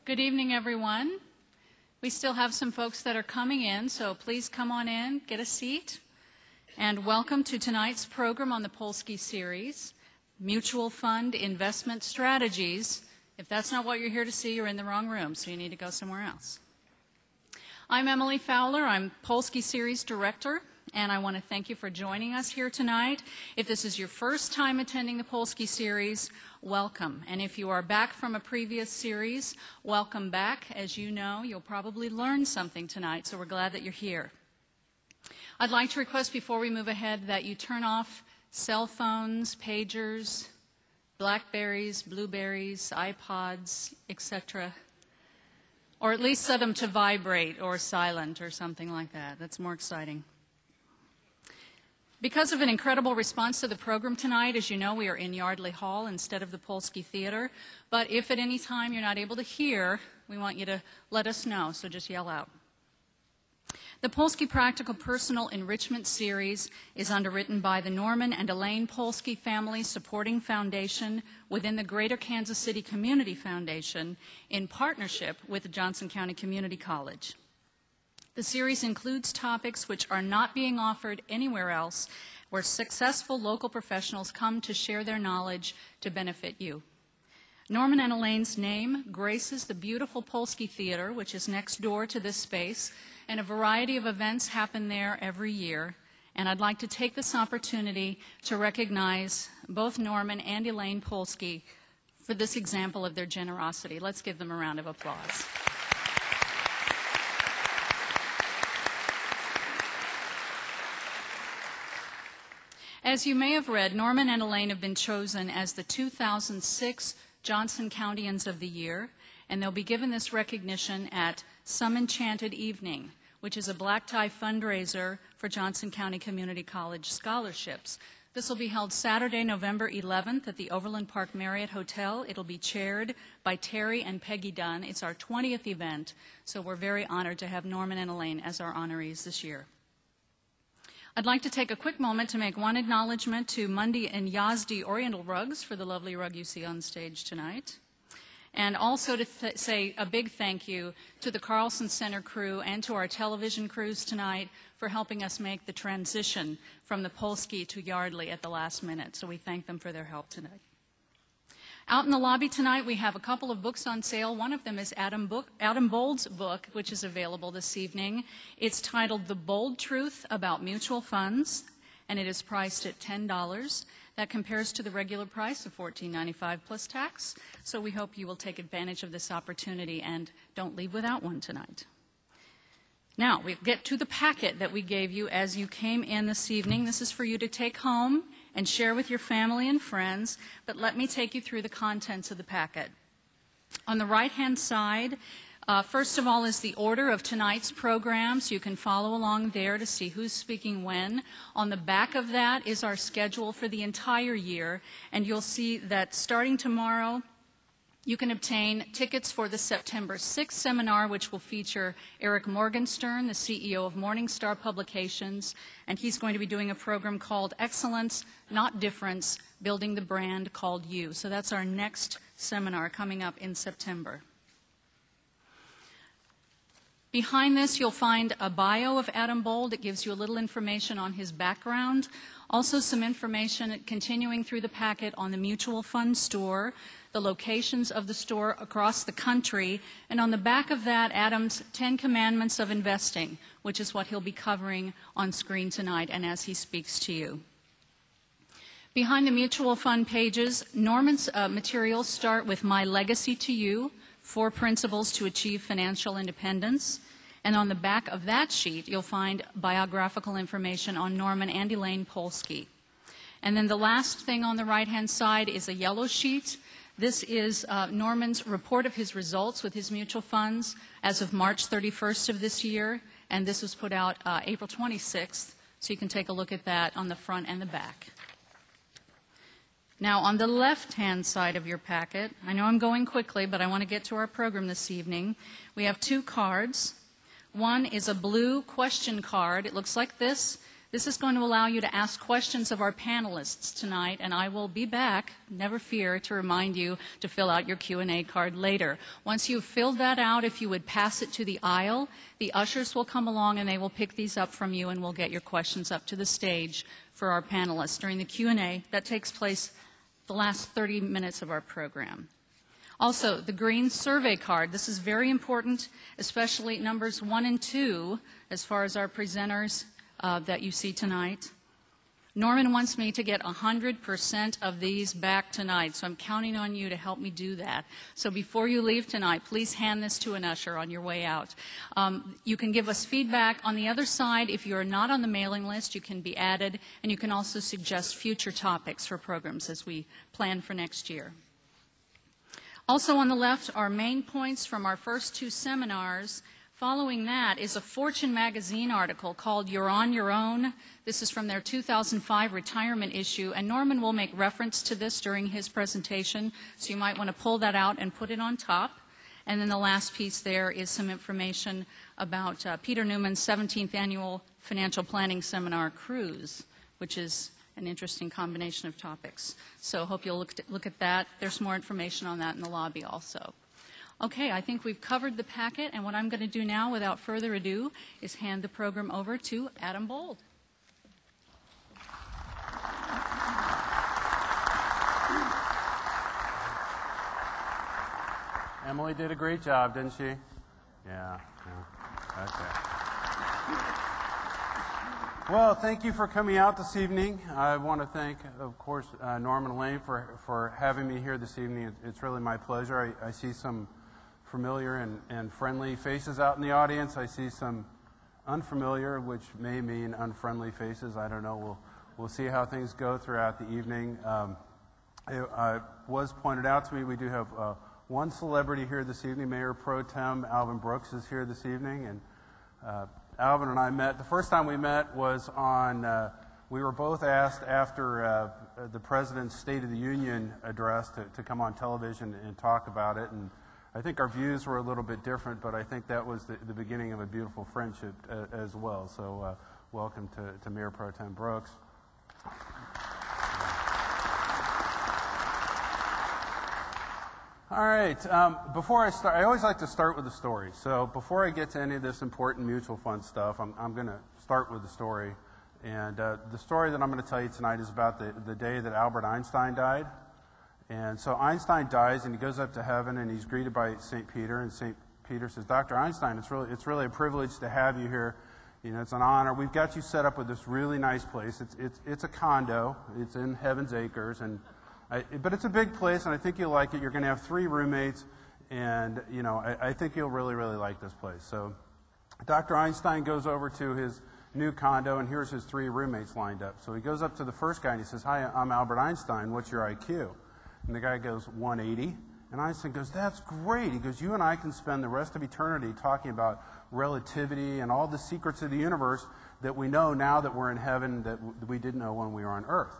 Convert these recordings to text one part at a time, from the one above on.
Good evening, everyone. We still have some folks that are coming in, so please come on in, get a seat, and welcome to tonight's program on the Polsky series, Mutual Fund Investment Strategies. If that's not what you're here to see, you're in the wrong room, so you need to go somewhere else. I'm Emily Fowler. I'm Polsky Series Director, and I want to thank you for joining us here tonight. If this is your first time attending the Polsky series, welcome. And if you are back from a previous series, welcome back. As you know, you'll probably learn something tonight, so we're glad that you're here. I'd like to request before we move ahead that you turn off cell phones, pagers, Blackberries, Blueberries, iPods, etc., or at least set them to vibrate or silent or something like that. That's more exciting. Because of an incredible response to the program tonight, as you know, we are in Yardley Hall instead of the Polsky Theater. But if at any time you're not able to hear, we want you to let us know, so just yell out. The Polsky Practical Personal Enrichment Series is underwritten by the Norman and Elaine Polsky Family Supporting Foundation within the Greater Kansas City Community Foundation in partnership with the Johnson County Community College. The series includes topics which are not being offered anywhere else, where successful local professionals come to share their knowledge to benefit you. Norman and Elaine's name graces the beautiful Polsky Theater, which is next door to this space, and a variety of events happen there every year. And I'd like to take this opportunity to recognize both Norman and Elaine Polsky for this example of their generosity. Let's give them a round of applause. As you may have read, Norman and Elaine have been chosen as the 2006 Johnson Countyans of the Year, and they'll be given this recognition at Some Enchanted Evening, which is a black tie fundraiser for Johnson County Community College scholarships. This will be held Saturday, November 11th at the Overland Park Marriott Hotel. It'll be chaired by Terry and Peggy Dunn. It's our 20th event, so we're very honored to have Norman and Elaine as our honorees this year. I'd like to take a quick moment to make one acknowledgement to Mundy and Yazdi Oriental Rugs for the lovely rug you see on stage tonight. And also to say a big thank you to the Carlson Center crew and to our television crews tonight for helping us make the transition from the Polsky to Yardley at the last minute. So we thank them for their help tonight. Out in the lobby tonight, we have a couple of books on sale. One of them is Adam Bold's book, which is available this evening. It's titled The Bold Truth About Mutual Funds, and it is priced at $10. That compares to the regular price of $14.95 plus tax. So we hope you will take advantage of this opportunity and don't leave without one tonight. Now, we get to the packet that we gave you as you came in this evening. This is for you to take home and share with your family and friends, but let me take you through the contents of the packet. On the right-hand side, first of all, is the order of tonight's program, so you can follow along there to see who's speaking when. On the back of that is our schedule for the entire year, and you'll see that starting tomorrow, you can obtain tickets for the September 6th seminar, which will feature Eric Morgenstern, the CEO of Morningstar Publications, and he's going to be doing a program called Excellence, Not Difference, Building the Brand Called You. So that's our next seminar coming up in September. Behind this, you'll find a bio of Adam Bold. It gives you a little information on his background. Also some information continuing through the packet on the mutual fund store, the locations of the store across the country, and on the back of that, Adam's 10 Commandments of Investing, which is what he'll be covering on screen tonight and as he speaks to you. Behind the mutual fund pages, Norman's materials start with My Legacy to You, 4 Principles to Achieve Financial Independence. And on the back of that sheet, you'll find biographical information on Norman and Elaine Polsky. And then the last thing on the right-hand side is a yellow sheet. This is Norman's report of his results with his mutual funds as of March 31st of this year, and this was put out April 26th, so you can take a look at that on the front and the back. Now, on the left-hand side of your packet, I know I'm going quickly, but I want to get to our program this evening. We have 2 cards. One is a blue question card. It looks like this. This is going to allow you to ask questions of our panelists tonight, and I will be back, never fear, to remind you to fill out your Q&A card later. Once you've filled that out, if you would pass it to the aisle, the ushers will come along and they will pick these up from you, and we'll get your questions up to the stage for our panelists during the Q&A. That takes place the last 30 minutes of our program. Also, the green survey card. This is very important, especially numbers 1 and 2, as far as our presenters that you see tonight. Norman wants me to get 100% of these back tonight, so I'm counting on you to help me do that. So before you leave tonight, please hand this to an usher on your way out. You can give us feedback. On the other side, if you're not on the mailing list, you can be added, and you can also suggest future topics for programs as we plan for next year. Also on the left are main points from our first 2 seminars. Following that is a Fortune magazine article called You're on Your Own. This is from their 2005 retirement issue, and Norman will make reference to this during his presentation, so you might want to pull that out and put it on top. And then the last piece there is some information about Peter Newman's 17th Annual Financial Planning Seminar Cruise, which is an interesting combination of topics. So I hope you'll look at that. There's more information on that in the lobby also. Okay, I think we've covered the packet, and what I'm going to do now, without further ado, is hand the program over to Adam Bold. Emily did a great job, didn't she? Yeah. Okay. Well, thank you for coming out this evening. I want to thank, of course, Norman and Elaine for having me here this evening. It's really my pleasure. I see some familiar and friendly faces out in the audience. I see some unfamiliar, which may mean unfriendly faces. I don't know. We'll see how things go throughout the evening. It was pointed out to me we do have one celebrity here this evening. Mayor Pro Tem Alvin Brooks is here this evening, and Alvin and I met. The first time we met was on, we were both asked after the President's State of the Union address to come on television and talk about it. And I think our views were a little bit different, but I think that was the beginning of a beautiful friendship as well. So welcome to Mayor Pro Tem Brooks. All right, before I start, I always like to start with a story. So before I get to any of this important mutual fund stuff, I'm going to start with a story. And the story that I'm going to tell you tonight is about the day that Albert Einstein died. And so Einstein dies, and he goes up to heaven, and he's greeted by St. Peter. And St. Peter says, Dr. Einstein, it's really a privilege to have you here. You know, it's an honor. We've got you set up with this really nice place. It's a condo. It's in Heaven's Acres, but it's a big place, and I think you'll like it. You're going to have 3 roommates, and, you know, I think you'll really, really like this place. So Dr. Einstein goes over to his new condo, and here's his 3 roommates lined up. So he goes up to the first guy, and he says, Hi, I'm Albert Einstein. What's your IQ? And the guy goes, 180. And Einstein goes, That's great. He goes, You and I can spend the rest of eternity talking about relativity and all the secrets of the universe that we know now that we're in heaven that we didn't know when we were on Earth.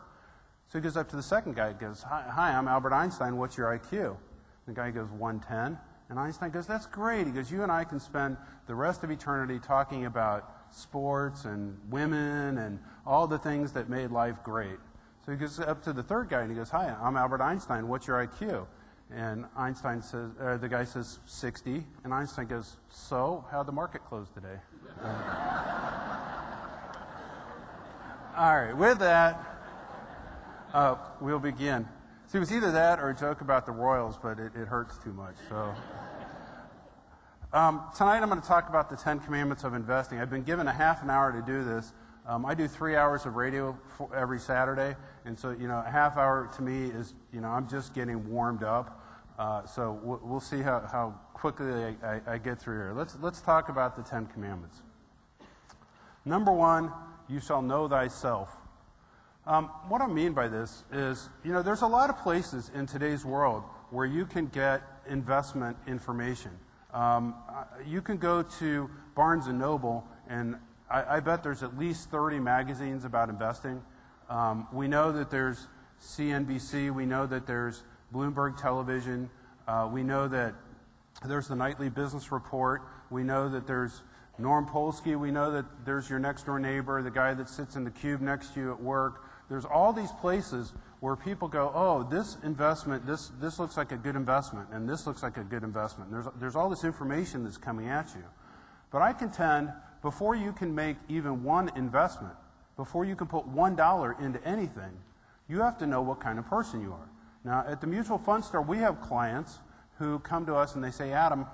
So he goes up to the second guy and goes, Hi, I'm Albert Einstein. What's your IQ? The guy goes, 110. And Einstein goes, That's great. He goes, You and I can spend the rest of eternity talking about sports and women and all the things that made life great. So he goes up to the third guy and he goes, Hi, I'm Albert Einstein. What's your IQ? And Einstein says, the guy says 60. And Einstein goes, So, how'd the market close today? All right, with that, we'll begin. See, it was either that or a joke about the Royals, but it hurts too much. So tonight I'm going to talk about the 10 Commandments of Investing. I've been given a half an hour to do this. I do 3 hours of radio every Saturday, and so, you know, a half hour to me is, you know, I'm just getting warmed up. So we'll see how quickly I get through here. Let's talk about the 10 Commandments. Number 1, you shall know thyself. What I mean by this is, you know, there's a lot of places in today's world where you can get investment information. You can go to Barnes & Noble, and I bet there's at least 30 magazines about investing. We know that there's CNBC. We know that there's Bloomberg Television. We know that there's the Nightly Business Report. We know that there's Norm Polsky, we know that there's your next door neighbor, the guy that sits in the cube next to you at work. There's all these places where people go, oh, this investment, this looks like a good investment, and this looks like a good investment. There's all this information that's coming at you. But I contend, before you can make even one investment, before you can put $1 into anything, you have to know what kind of person you are. Now, at the mutual fund store, we have clients who come to us and they say, Adam,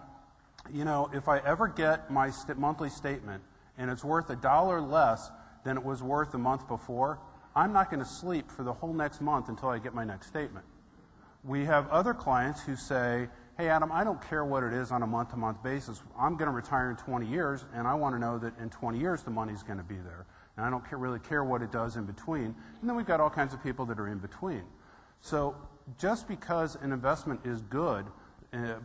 you know, if I ever get my monthly statement and it's worth $1 less than it was worth the month before, I'm not going to sleep for the whole next month until I get my next statement. We have other clients who say, hey, Adam, I don't care what it is on a month-to-month basis. I'm going to retire in 20 years, and I want to know that in 20 years the money's going to be there. And I don't really care what it does in between. And then we've got all kinds of people that are in between. So just because an investment is good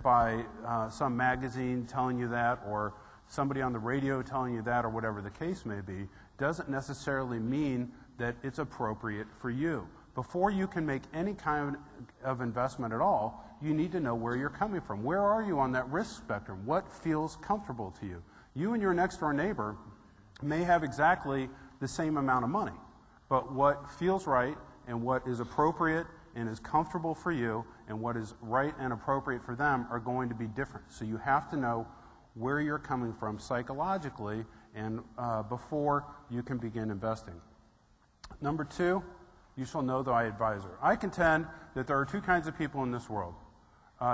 by some magazine telling you that, or somebody on the radio telling you that, or whatever the case may be, doesn't necessarily mean that it's appropriate for you. Before you can make any kind of investment at all, you need to know where you're coming from. Where are you on that risk spectrum? What feels comfortable to you? You and your next door neighbor may have exactly the same amount of money, but what feels right and what is appropriate and is comfortable for you and what is right and appropriate for them are going to be different. So you have to know where you're coming from psychologically and before you can begin investing. Number two, you shall know thy advisor. I contend that there are two kinds of people in this world.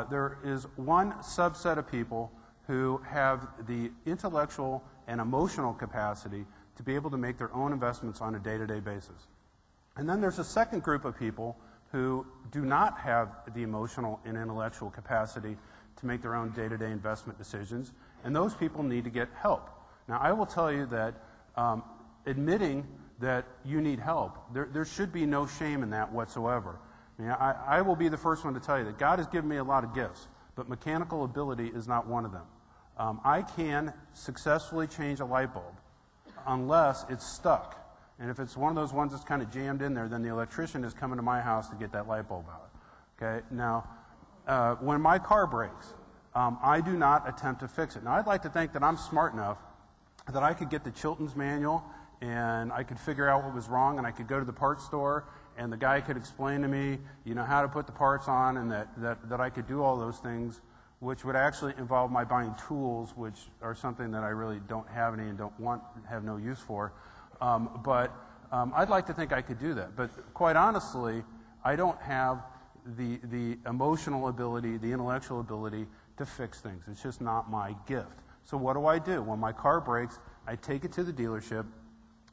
There is one subset of people who have the intellectual and emotional capacity to be able to make their own investments on a day-to-day basis. And then there's a second group of people who do not have the emotional and intellectual capacity to make their own day-to-day investment decisions, and those people need to get help. Now, I will tell you that admitting that you need help, there should be no shame in that whatsoever. I mean, I will be the first one to tell you that God has given me a lot of gifts, but mechanical ability is not one of them. I can successfully change a light bulb unless it's stuck. And if it's one of those ones that's kind of jammed in there, then the electrician is coming to my house to get that light bulb out. Okay? Now, when my car breaks, I do not attempt to fix it. Now, I'd like to think that I'm smart enough that I could get the Chilton's manual and I could figure out what was wrong, and I could go to the parts store and the guy could explain to me, you know, how to put the parts on, and that I could do all those things, which would actually involve my buying tools, which are something that I really don't have any and have no use for. But I'd like to think I could do that. But quite honestly, I don't have the emotional ability, the intellectual ability to fix things. It's just not my gift. So what do? When my car breaks, I take it to the dealership,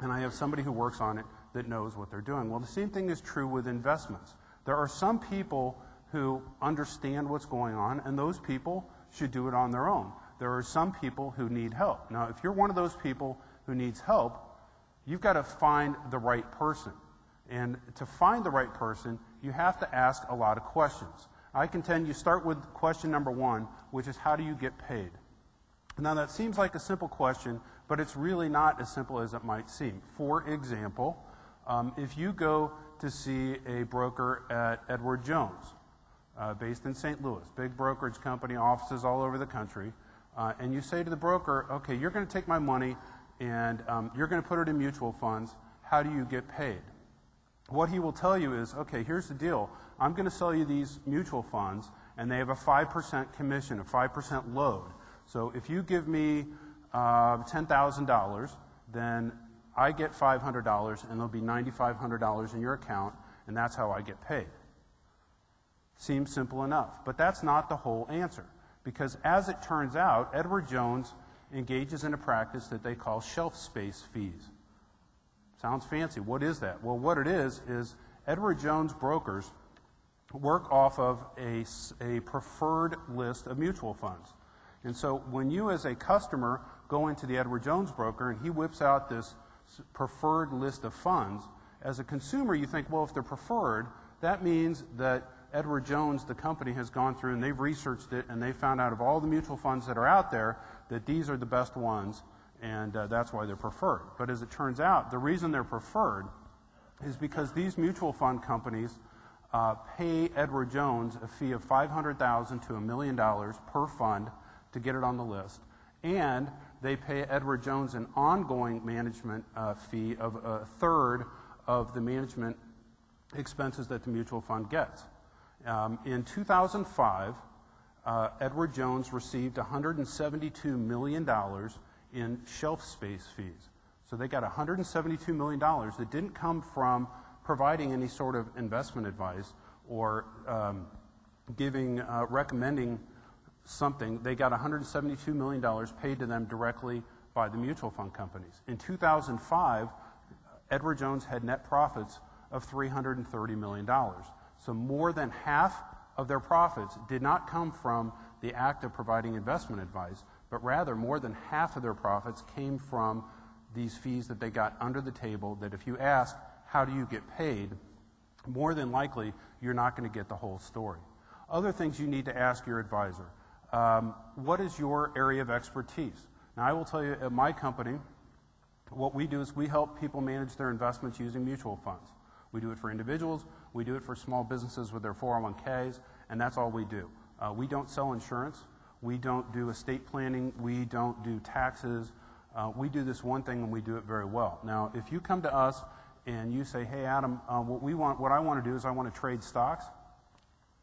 and I have somebody who works on it that knows what they're doing. Well, the same thing is true with investments. There are some people who understand what's going on, and those people should do it on their own. There are some people who need help. Now, if you're one of those people who needs help, you've got to find the right person. And to find the right person, you have to ask a lot of questions. I contend you start with question number one, which is, how do you get paid? Now, that seems like a simple question, but it's really not as simple as it might seem. For example, if you go to see a broker at Edward Jones, based in St. Louis, big brokerage company, offices all over the country, and you say to the broker, okay, you're going to take my money and you're going to put it in mutual funds. How do you get paid? What he will tell you is, okay, here's the deal. I'm going to sell you these mutual funds, and they have a 5% commission, a 5% load. So if you give me $10,000, then I get $500, and there'll be $9,500 in your account, and that's how I get paid. Seems simple enough, but that's not the whole answer. Because as it turns out, Edward Jones engages in a practice that they call shelf space fees. Sounds fancy. What is that? Well, what it is Edward Jones brokers work off of a preferred list of mutual funds. And so when you as a customer go into the Edward Jones broker and he whips out this preferred list of funds, as a consumer you think, well, if they're preferred, that means that Edward Jones, the company, has gone through and they've researched it and they found out of all the mutual funds that are out there that these are the best ones, and that's why they're preferred. But as it turns out, the reason they're preferred is because these mutual fund companies pay Edward Jones a fee of $500,000 to $1 million per fund to get it on the list. And they pay Edward Jones an ongoing management fee of a third of the management expenses that the mutual fund gets. In 2005, Edward Jones received $172 million in shelf space fees. So they got $172 million that didn't come from providing any sort of investment advice or recommending something. They got $172 million paid to them directly by the mutual fund companies. In 2005, Edward Jones had net profits of $330 million. So more than half of their profits did not come from the act of providing investment advice, but rather more than half of their profits came from these fees that they got under the table, that if you ask, how do you get paid, more than likely you're not going to get the whole story. Other things you need to ask your advisor. What is your area of expertise? Now, I will tell you, at my company, what we do is we help people manage their investments using mutual funds. We do it for individuals, we do it for small businesses with their 401ks, and that's all we do. We don't sell insurance, we don't do estate planning, we don't do taxes. We do this one thing and we do it very well. Now, if you come to us and you say, hey, Adam, what I want to do is I want to trade stocks,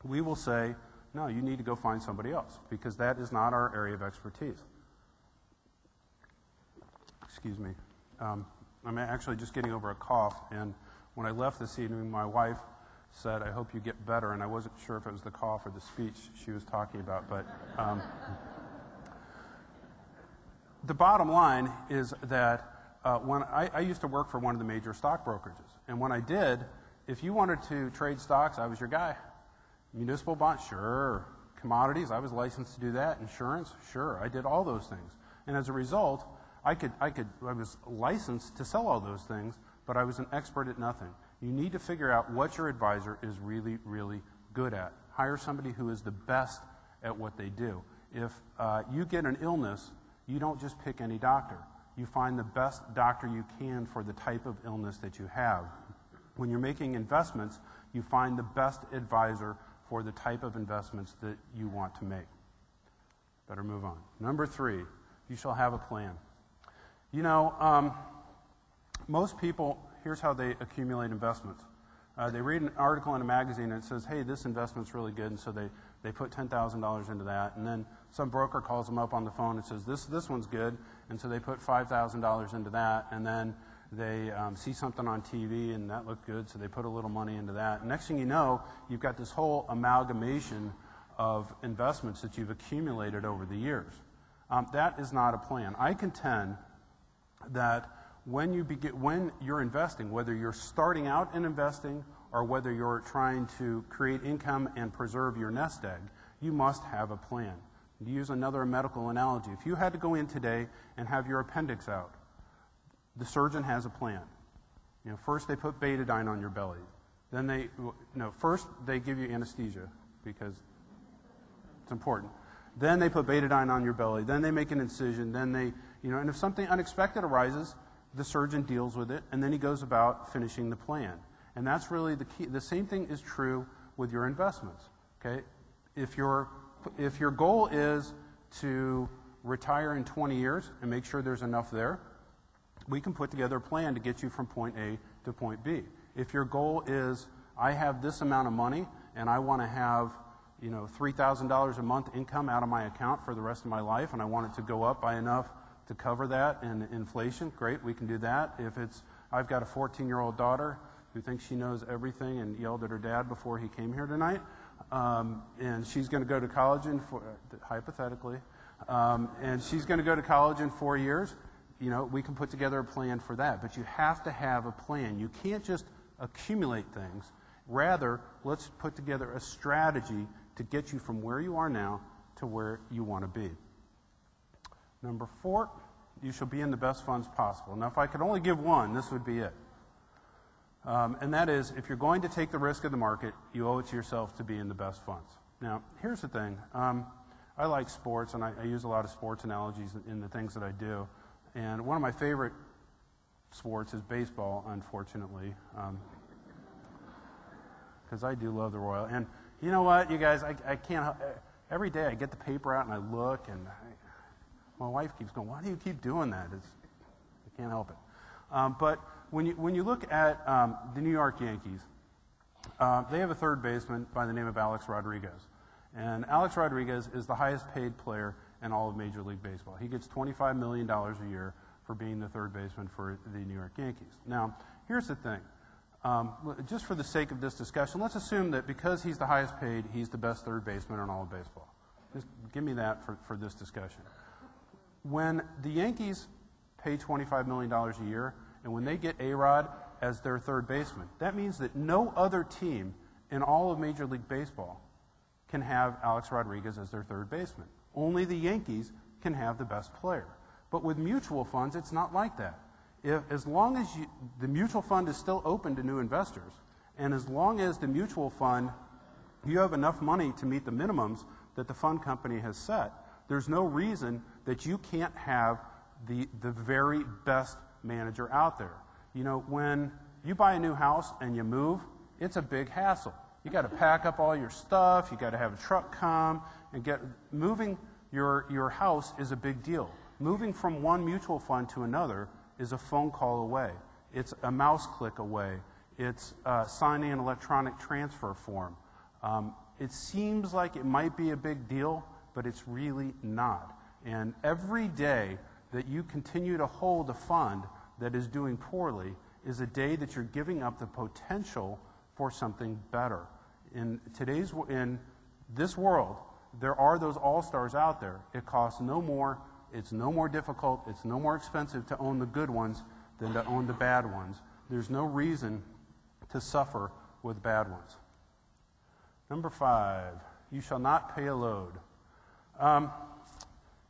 we will say, no, you need to go find somebody else, because that is not our area of expertise. Excuse me. I'm actually just getting over a cough, and when I left this evening, my wife said, I hope you get better, and I wasn't sure if it was the cough or the speech she was talking about, but the bottom line is that when I used to work for one of the major stock brokerages, and when I did, if you wanted to trade stocks, I was your guy. Municipal bonds, sure. Commodities, I was licensed to do that. Insurance, sure. I did all those things, and as a result, I was licensed to sell all those things, but I was an expert at nothing. You need to figure out what your advisor is really, really good at. Hire somebody who is the best at what they do. If you get an illness, you don't just pick any doctor. You find the best doctor you can for the type of illness that you have. When you're making investments, you find the best advisor for the type of investments that you want to make. Better move on. Number 3, you shall have a plan. You know, most people, here's how they accumulate investments. They read an article in a magazine and it says, hey, this investment's really good, and so they put $10,000 into that, and then some broker calls them up on the phone and says, this one's good, and so they put $5,000 into that, and then they see something on TV and that looked good, so they put a little money into that. And next thing you know, you've got this whole amalgamation of investments that you've accumulated over the years. That is not a plan. I contend that when you're investing, whether you're starting out in investing or whether you're trying to create income and preserve your nest egg, you must have a plan. To use another medical analogy, if you had to go in today and have your appendix out, the surgeon has a plan. You know, first they put betadine on your belly. Then first they give you anesthesia because it's important. Then they put betadine on your belly. Then they make an incision. Then and if something unexpected arises, the surgeon deals with it, and then he goes about finishing the plan. And that's really the key. The same thing is true with your investments. Okay, if your goal is to retire in 20 years and make sure there's enough there, we can put together a plan to get you from point A to point B. If your goal is, I have this amount of money and I want to have $3,000 a month income out of my account for the rest of my life, and I want it to go up by enough to cover that and inflation, great, we can do that. If it's, I've got a 14-year-old daughter who thinks she knows everything and yelled at her dad before he came here tonight, and she's going to go to college hypothetically, and she's going to go to college in 4 years, we can put together a plan for that. But you have to have a plan. You can't just accumulate things. Rather, let's put together a strategy to get you from where you are now to where you want to be. Number 4, you shall be in the best funds possible. Now, if I could only give one, this would be it. And that is, if you're going to take the risk of the market, you owe it to yourself to be in the best funds. Now, here's the thing. I like sports, and I use a lot of sports analogies in the things that I do. And one of my favorite sports is baseball, unfortunately, because I do love the Royal. And you know what, you guys, I can't, every day I get the paper out and I look, and My wife keeps going, why do you keep doing that? I can't help it. But when you look at the New York Yankees, they have a third baseman by the name of Alex Rodriguez. And Alex Rodriguez is the highest paid player in all of Major League Baseball. He gets $25 million a year for being the third baseman for the New York Yankees. Now, here's the thing. Just for the sake of this discussion, let's assume that because he's the highest paid, he's the best third baseman in all of baseball. Just give me that for this discussion. When the Yankees pay $25 million a year, and when they get A-Rod as their third baseman, that means that no other team in all of Major League Baseball can have Alex Rodriguez as their third baseman. Only the Yankees can have the best player. But with mutual funds, it's not like that. As long as the mutual fund is still open to new investors, and as long as the mutual fund, you have enough money to meet the minimums that the fund company has set, there's no reason that you can't have the very best manager out there. You know, when you buy a new house and you move, it's a big hassle. You got to pack up all your stuff, you got to have a truck come, and moving your house is a big deal. Moving from one mutual fund to another is a phone call away. It's a mouse click away. It's signing an electronic transfer form. It seems like it might be a big deal, but it's really not. And every day that you continue to hold a fund that is doing poorly is a day that you're giving up the potential for something better. In this world, there are those all-stars out there. It costs no more. It's no more difficult. It's no more expensive to own the good ones than to own the bad ones. There's no reason to suffer with bad ones. Number 5, you shall not pay a load.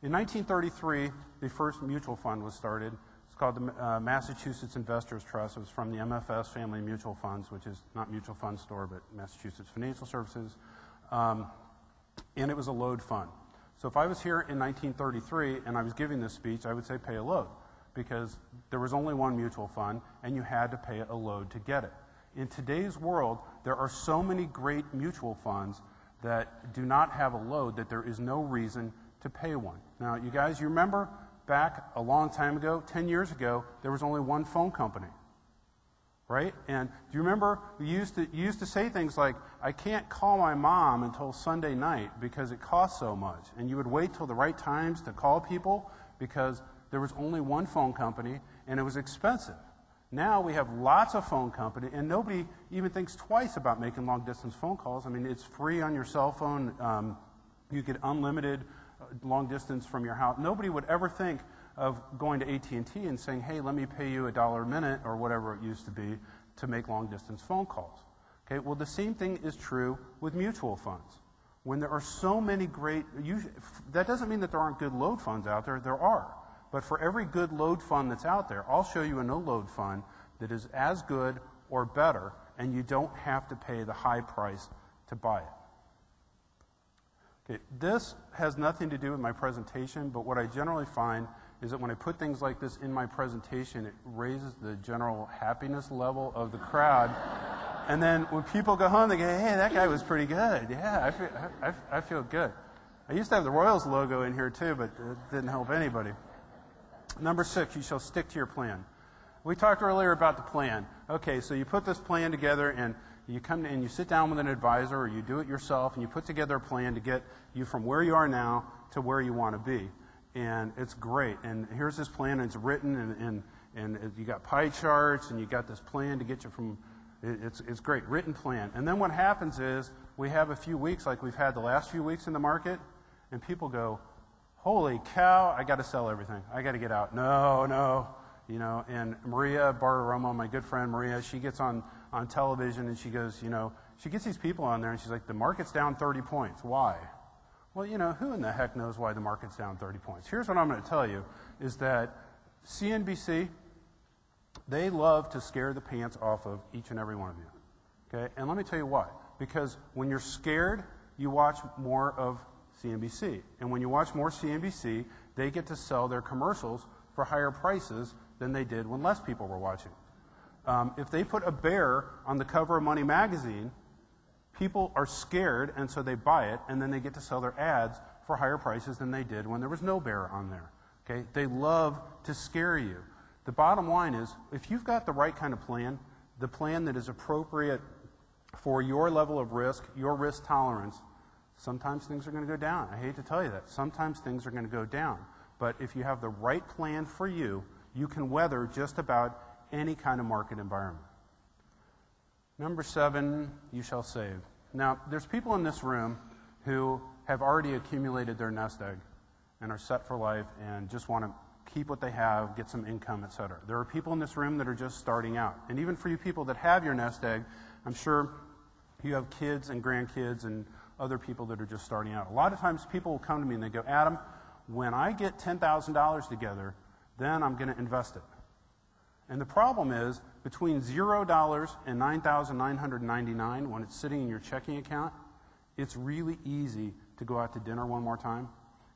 In 1933, the first mutual fund was started. It's called the Massachusetts Investors Trust. It was from the MFS Family Mutual Funds, which is not Mutual Fund Store, but Massachusetts Financial Services. And it was a load fund. So if I was here in 1933 and I was giving this speech, I would say pay a load, because there was only one mutual fund and you had to pay a load to get it. In today's world, there are so many great mutual funds that do not have a load that there is no reason to pay one. Now, you guys, you remember back a long time ago, 10 years ago, there was only one phone company, right? And do you remember you used to say things like, I can't call my mom until Sunday night because it costs so much. And you would wait till the right times to call people because there was only one phone company and it was expensive. Now we have lots of phone company, and nobody even thinks twice about making long-distance phone calls. I mean, it's free on your cell phone. You get unlimited long distance from your house. Nobody would ever think of going to AT&T and saying, hey, let me pay you $1 a minute or whatever it used to be to make long-distance phone calls. Okay, well, the same thing is true with mutual funds. When there are so many great, that doesn't mean that there aren't good load funds out there. There are. But for every good load fund that's out there, I'll show you a no-load fund that is as good or better, and you don't have to pay the high price to buy it. Okay, this has nothing to do with my presentation, but what I generally find is that when I put things like this in my presentation, it raises the general happiness level of the crowd. And then when people go home, they go, hey, that guy was pretty good. Yeah, I feel good. I used to have the Royals logo in here too, but it didn't help anybody. Number 6, you shall stick to your plan. We talked earlier about the plan. Okay, so you put this plan together and you come and you sit down with an advisor, or you do it yourself, and you put together a plan to get you from where you are now to where you want to be. And it's great. And here's this plan, and it's written, and you got pie charts, and you got this plan to get you from, it's great, written plan. And then what happens is we have a few weeks, like we've had the last few weeks in the market, and people go, holy cow, I got to sell everything. I got to get out. No. You know, and Maria Bartiromo, my good friend Maria, she gets on television and she goes, you know, she gets these people on there and she's like, the market's down 30 points. Why? Well, you know, who in the heck knows why the market's down 30 points? Here's what I'm going to tell you, is that CNBC, they love to scare the pants off of each and every one of you. Okay? And let me tell you why. Because when you're scared, you watch more of CNBC. And when you watch more CNBC, they get to sell their commercials for higher prices than they did when less people were watching. If they put a bear on the cover of Money Magazine, people are scared, and so they buy it, and then they get to sell their ads for higher prices than they did when there was no bear on there. Okay? They love to scare you. The bottom line is, if you've got the right kind of plan, the plan that is appropriate for your level of risk, your risk tolerance, sometimes things are going to go down. I hate to tell you that. Sometimes things are going to go down. But if you have the right plan for you, you can weather just about any kind of market environment. Number 7, you shall save. Now, there's people in this room who have already accumulated their nest egg and are set for life and just want to keep what they have, get some income, etc. There are people in this room that are just starting out. And even for you people that have your nest egg, I'm sure you have kids and grandkids and other people that are just starting out. A lot of times people will come to me and they go, Adam, when I get $10,000 together, then I'm going to invest it. And the problem is, between $0 and $9,999, when it's sitting in your checking account, it's really easy to go out to dinner one more time.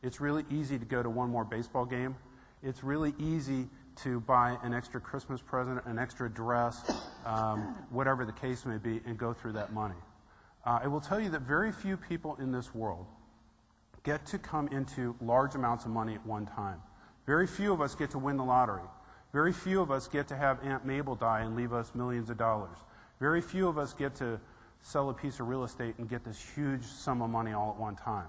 It's really easy to go to one more baseball game. It's really easy to buy an extra Christmas present, an extra dress, whatever the case may be, and go through that money. I will tell you that very few people in this world get to come into large amounts of money at one time. Very few of us get to win the lottery. Very few of us get to have Aunt Mabel die and leave us millions of dollars. Very few of us get to sell a piece of real estate and get this huge sum of money all at one time.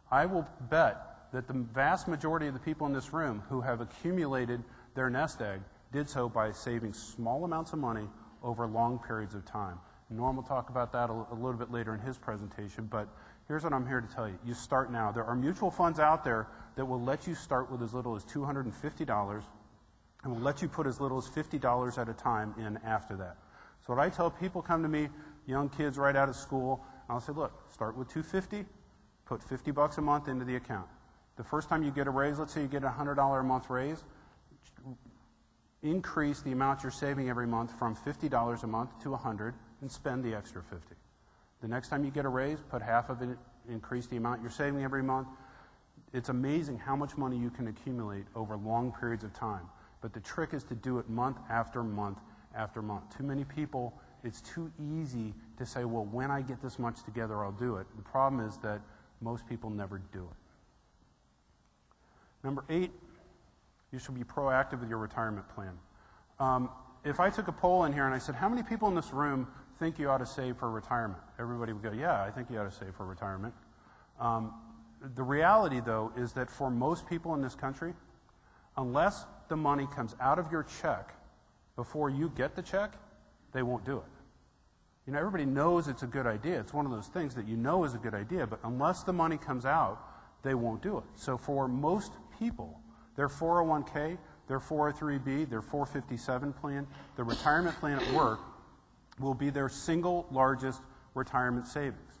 I will bet that the vast majority of the people in this room who have accumulated their nest egg did so by saving small amounts of money over long periods of time. Norm will talk about that a little bit later in his presentation, but here's what I'm here to tell you. You start now. There are mutual funds out there that will let you start with as little as $250 and will let you put as little as $50 at a time in after that. So what I tell people come to me, young kids right out of school, I'll say, look, start with $250, put $50 a month into the account. The first time you get a raise, let's say you get a $100 a month raise, increase the amount you're saving every month from $50 a month to $100 and spend the extra $50. The next time you get a raise, put half of it, increase the amount you're saving every month. It's amazing how much money you can accumulate over long periods of time. But the trick is to do it month after month after month. Too many people, it's too easy to say, well, when I get this much together, I'll do it. The problem is that most people never do it. Number 8, you should be proactive with your retirement plan. If I took a poll in here and I said, how many people in this room think you ought to save for retirement? Everybody would go, yeah, I think you ought to save for retirement. The reality, though, is that for most people in this country, unless the money comes out of your check before you get the check, they won't do it. You know, everybody knows it's a good idea. It's one of those things that you know is a good idea, but unless the money comes out, they won't do it. So for most people, their 401k, their 403b, their 457 plan, the retirement plan at work will be their single largest retirement savings.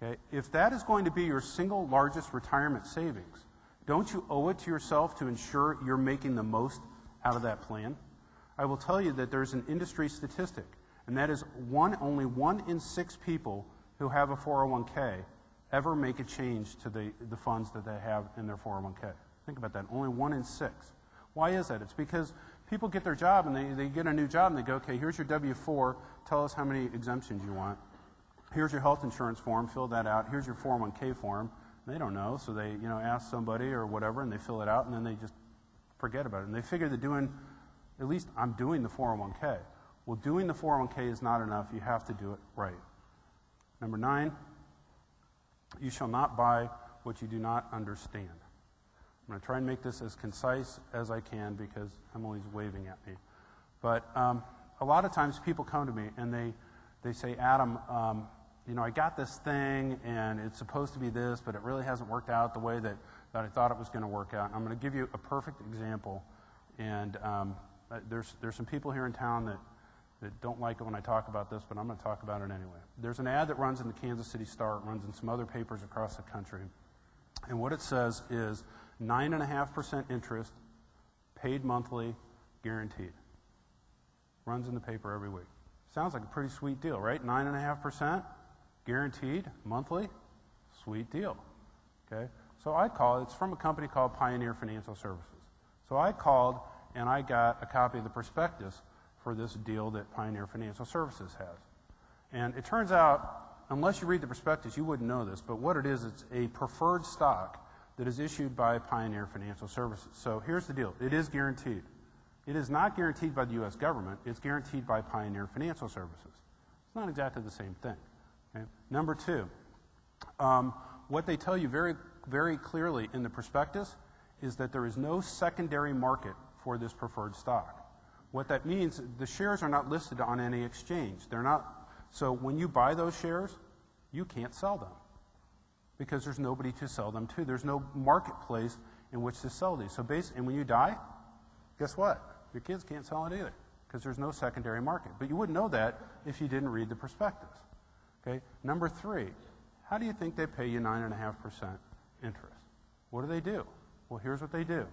Okay? If that is going to be your single largest retirement savings, don't you owe it to yourself to ensure you're making the most out of that plan? I will tell you that there's an industry statistic, and that is only 1 in 6 people who have a 401k ever make a change to the funds that they have in their 401k. Think about that. Only 1 in 6. Why is that? It's because people get their job and they get a new job and they go, okay, here's your W-4. Tell us how many exemptions you want. Here's your health insurance form. Fill that out. Here's your 401k form. They don't know, so they ask somebody or whatever, and they fill it out, and then they just forget about it. And they figure that at least I'm doing the 401k. Well, doing the 401k is not enough. You have to do it right. Number 9, you shall not buy what you do not understand. I'm going to try and make this as concise as I can because Emily's waving at me. But a lot of times people come to me and they say, Adam, I got this thing and it's supposed to be this, but it really hasn't worked out the way that I thought it was going to work out. I'm going to give you a perfect example. And there's some people here in town that don't like it when I talk about this, but I'm going to talk about it anyway. There's an ad that runs in the Kansas City Star. It runs in some other papers across the country. And what it says is 9.5% interest, paid monthly, guaranteed. Runs in the paper every week. Sounds like a pretty sweet deal, right? 9.5%, guaranteed, monthly, sweet deal. Okay? So I called. It's from a company called Pioneer Financial Services. So I called and I got a copy of the prospectus for this deal that Pioneer Financial Services has. And it turns out, unless you read the prospectus, you wouldn't know this, but what it is, it's a preferred stock that is issued by Pioneer Financial Services. So here's the deal. It is guaranteed. It is not guaranteed by the U.S. government. It's guaranteed by Pioneer Financial Services. It's not exactly the same thing. Okay? Number two, what they tell you very, very clearly in the prospectus is that there is no secondary market for this preferred stock. What that means, the shares are not listed on any exchange. They're not. So when you buy those shares, you can't sell them because there's nobody to sell them to. There's no marketplace in which to sell these. So basically, and when you die, guess what? Your kids can't sell it either because there's no secondary market. But you wouldn't know that if you didn't read the prospectus. Okay? Number three, how do you think they pay you 9.5% interest? What do? Well, here's what they do.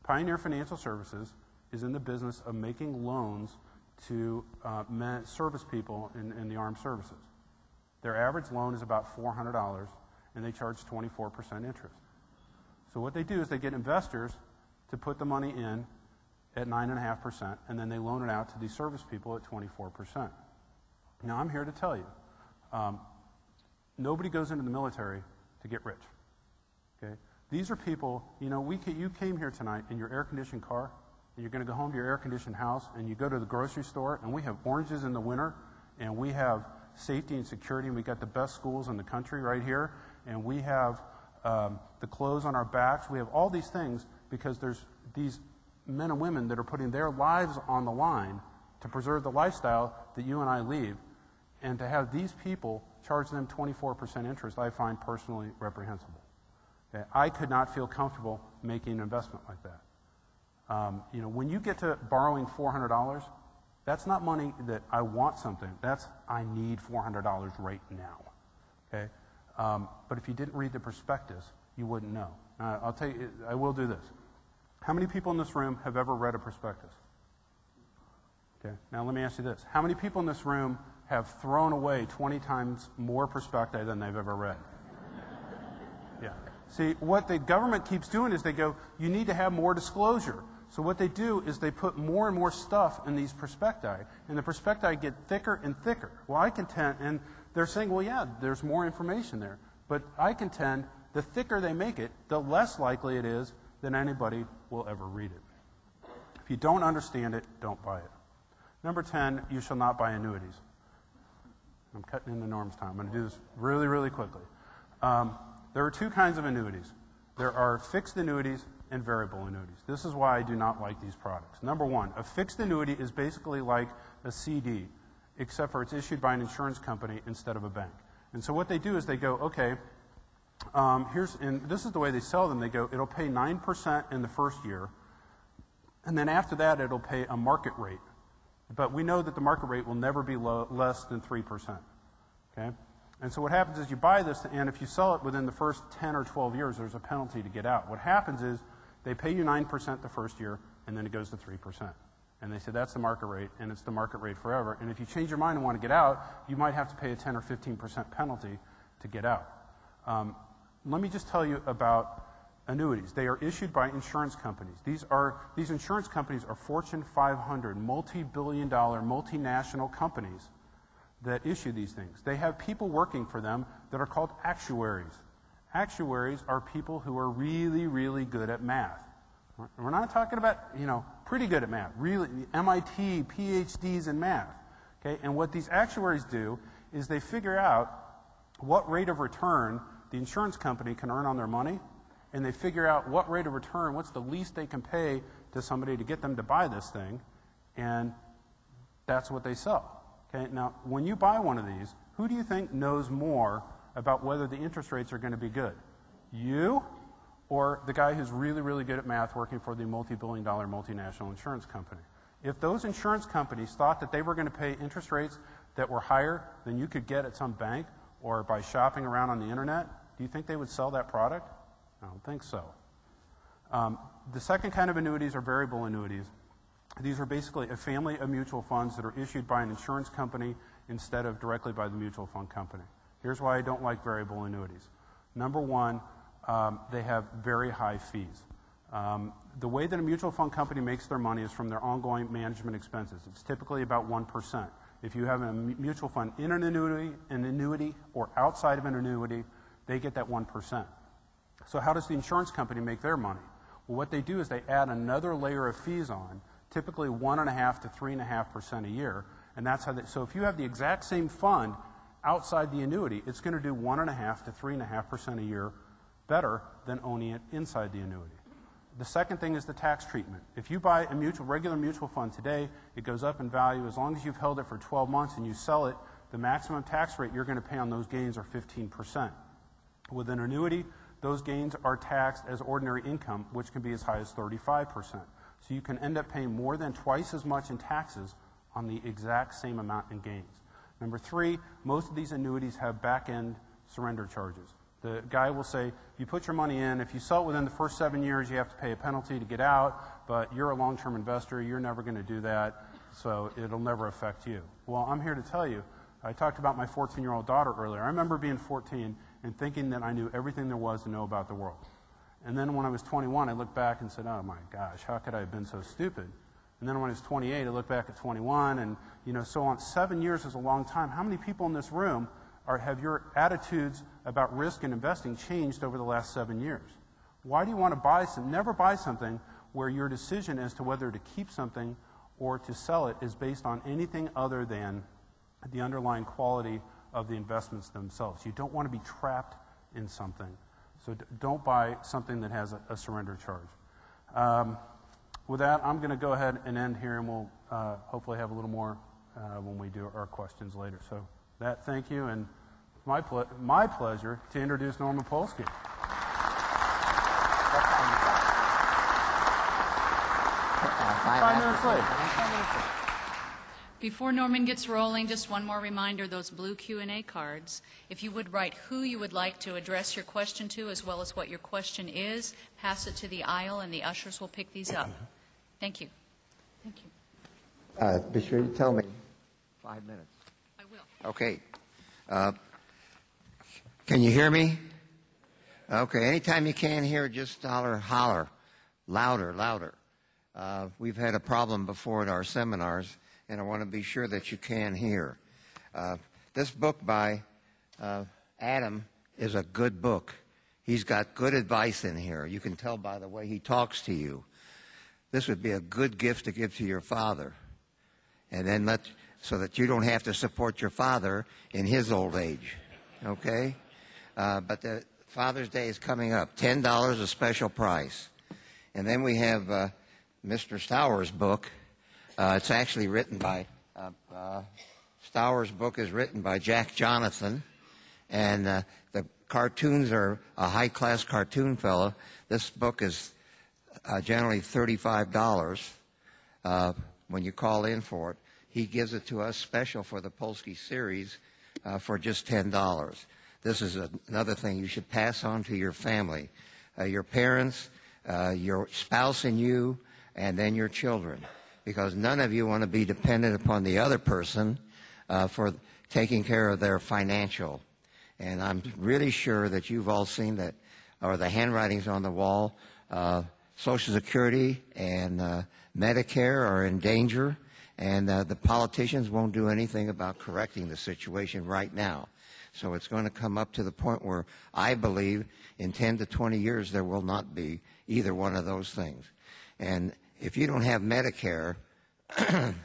Pioneer Financial Services is in the business of making loans to service people in the armed services. Their average loan is about $400, and they charge 24% interest. So what they do is they get investors to put the money in at 9.5%, and then they loan it out to these service people at 24%. Now, I'm here to tell you, nobody goes into the military to get rich. Okay? These are people, you know, you came here tonight in your air-conditioned car, and you're going to go home to your air-conditioned house, and you go to the grocery store, and we have oranges in the winter, and we have safety and security, and we got the best schools in the country right here, and we have the clothes on our backs. We have all these things because there's these men and women that are putting their lives on the line to preserve the lifestyle that you and I lead, and to have these people charge them 24% interest, I find personally reprehensible. Okay? I could not feel comfortable making an investment like that. You know, when you get to borrowing $400, that's not money that I want something. That's I need $400 right now. Okay? But if you didn't read the prospectus, you wouldn't know. I'll tell you, I will do this. How many people in this room have ever read a prospectus? Okay. Now let me ask you this. How many people in this room have thrown away 20 times more prospecti than they've ever read? Yeah. See, what the government keeps doing is they go, you need to have more disclosure. So what they do is they put more and more stuff in these prospecti, and the prospecti get thicker and thicker. Well, I contend, and they're saying, well, yeah, there's more information there. But I contend the thicker they make it, the less likely it is that anybody will ever read it. If you don't understand it, don't buy it. Number 10, you shall not buy annuities. I'm cutting into Norm's time. I'm going to do this really, really quickly. There are two kinds of annuities. There are fixed annuities and variable annuities. This is why I do not like these products. Number one, a fixed annuity is basically like a CD, except for it's issued by an insurance company instead of a bank. And so what they do is they go, okay, and this is the way they sell them. They go, it'll pay 9% in the first year, and then after that it'll pay a market rate. But we know that the market rate will never be less than 3%. Okay? And so what happens is you buy this, and if you sell it within the first 10 or 12 years, there's a penalty to get out. What happens is they pay you 9% the first year, and then it goes to 3%. And they say that's the market rate, and it's the market rate forever. And if you change your mind and want to get out, you might have to pay a 10 or 15% penalty to get out. Let me just tell you about annuities. They are issued by insurance companies. These insurance companies are Fortune 500, multi-billion-dollar, multinational companies that issue these things. They have people working for them that are called actuaries. Actuaries are people who are really, really good at math. We're not talking about, pretty good at math, really, MIT, PhDs in math. Okay? And what these actuaries do is they figure out what rate of return the insurance company can earn on their money, and they figure out what rate of return, what's the least they can pay to somebody to get them to buy this thing, and that's what they sell. Okay? Now, when you buy one of these, who do you think knows more about whether the interest rates are going to be good? You or the guy who's really, really good at math working for the multi-billion-dollar multinational insurance company? If those insurance companies thought that they were going to pay interest rates that were higher than you could get at some bank or by shopping around on the internet, do you think they would sell that product? I don't think so. The second kind of annuities are variable annuities. These are basically a family of mutual funds that are issued by an insurance company instead of directly by the mutual fund company. Here's why I don't like variable annuities. Number one, they have very high fees. The way that a mutual fund company makes their money is from their ongoing management expenses. It's typically about 1%. If you have a mutual fund in an annuity, or outside of an annuity, they get that 1%. So how does the insurance company make their money? Well, what they do is they add another layer of fees on, typically 1.5% to 3.5% a year, and that's how so if you have the exact same fund outside the annuity, it's going to do 1.5% to 3.5% a year better than owning it inside the annuity. The second thing is the tax treatment. If you buy a regular mutual fund today, it goes up in value. As long as you've held it for 12 months and you sell it, the maximum tax rate you're going to pay on those gains are 15%. With an annuity, those gains are taxed as ordinary income, which can be as high as 35%. So you can end up paying more than twice as much in taxes on the exact same amount in gains. Number three, most of these annuities have back-end surrender charges. The guy will say, you put your money in, if you sell it within the first 7 years, you have to pay a penalty to get out, but you're a long-term investor, you're never going to do that, so it'll never affect you. Well, I'm here to tell you, I talked about my 14-year-old daughter earlier. I remember being 14 and thinking that I knew everything there was to know about the world. And then when I was 21, I looked back and said, oh my gosh, how could I have been so stupid? And then when I was 28, I looked back at 21, and so on. 7 years is a long time. How many people in this room have your attitudes about risk and investing changed over the last 7 years? Why do you want to never buy something where your decision as to whether to keep something or to sell it is based on anything other than the underlying quality of the investments themselves? You don't want to be trapped in something. So don't buy something that has a surrender charge. With that, I'm going to go ahead and end here, and we'll hopefully have a little more when we do our questions later. So thank you, and it's my pleasure to introduce Norman Polsky. 5 minutes late. Before Norman gets rolling, just one more reminder, those blue Q&A cards, if you would write who you would like to address your question to as well as what your question is, pass it to the aisle and the ushers will pick these up. Thank you. Thank you. Be sure you tell me 5 minutes. I will. Okay. Can you hear me? Okay. Anytime you can't hear, just holler. Louder. We've had a problem before at our seminars, and I want to be sure that you can hear. This book by Adam is a good book. He's got good advice in here. You can tell by the way he talks to you. This would be a good gift to give to your father, and then so that you don't have to support your father in his old age. Okay? But the Father's Day is coming up. $10 a special price. And then we have Mr. Stour's book. It's actually written by, Stour's book is written by Jack Jonathan, and the cartoons are a high-class cartoon fellow. This book is generally $35 when you call in for it. He gives it to us special for the Polsky series for just $10. This is another thing you should pass on to your family, your parents, your spouse and you, and then your children, because none of you want to be dependent upon the other person for taking care of their financial. And I'm really sure that you've all seen that, or the handwritings on the wall. Social Security and Medicare are in danger, and the politicians won't do anything about correcting the situation right now. So it's going to come up to the point where I believe in 10 to 20 years there will not be either one of those things. And if you don't have Medicare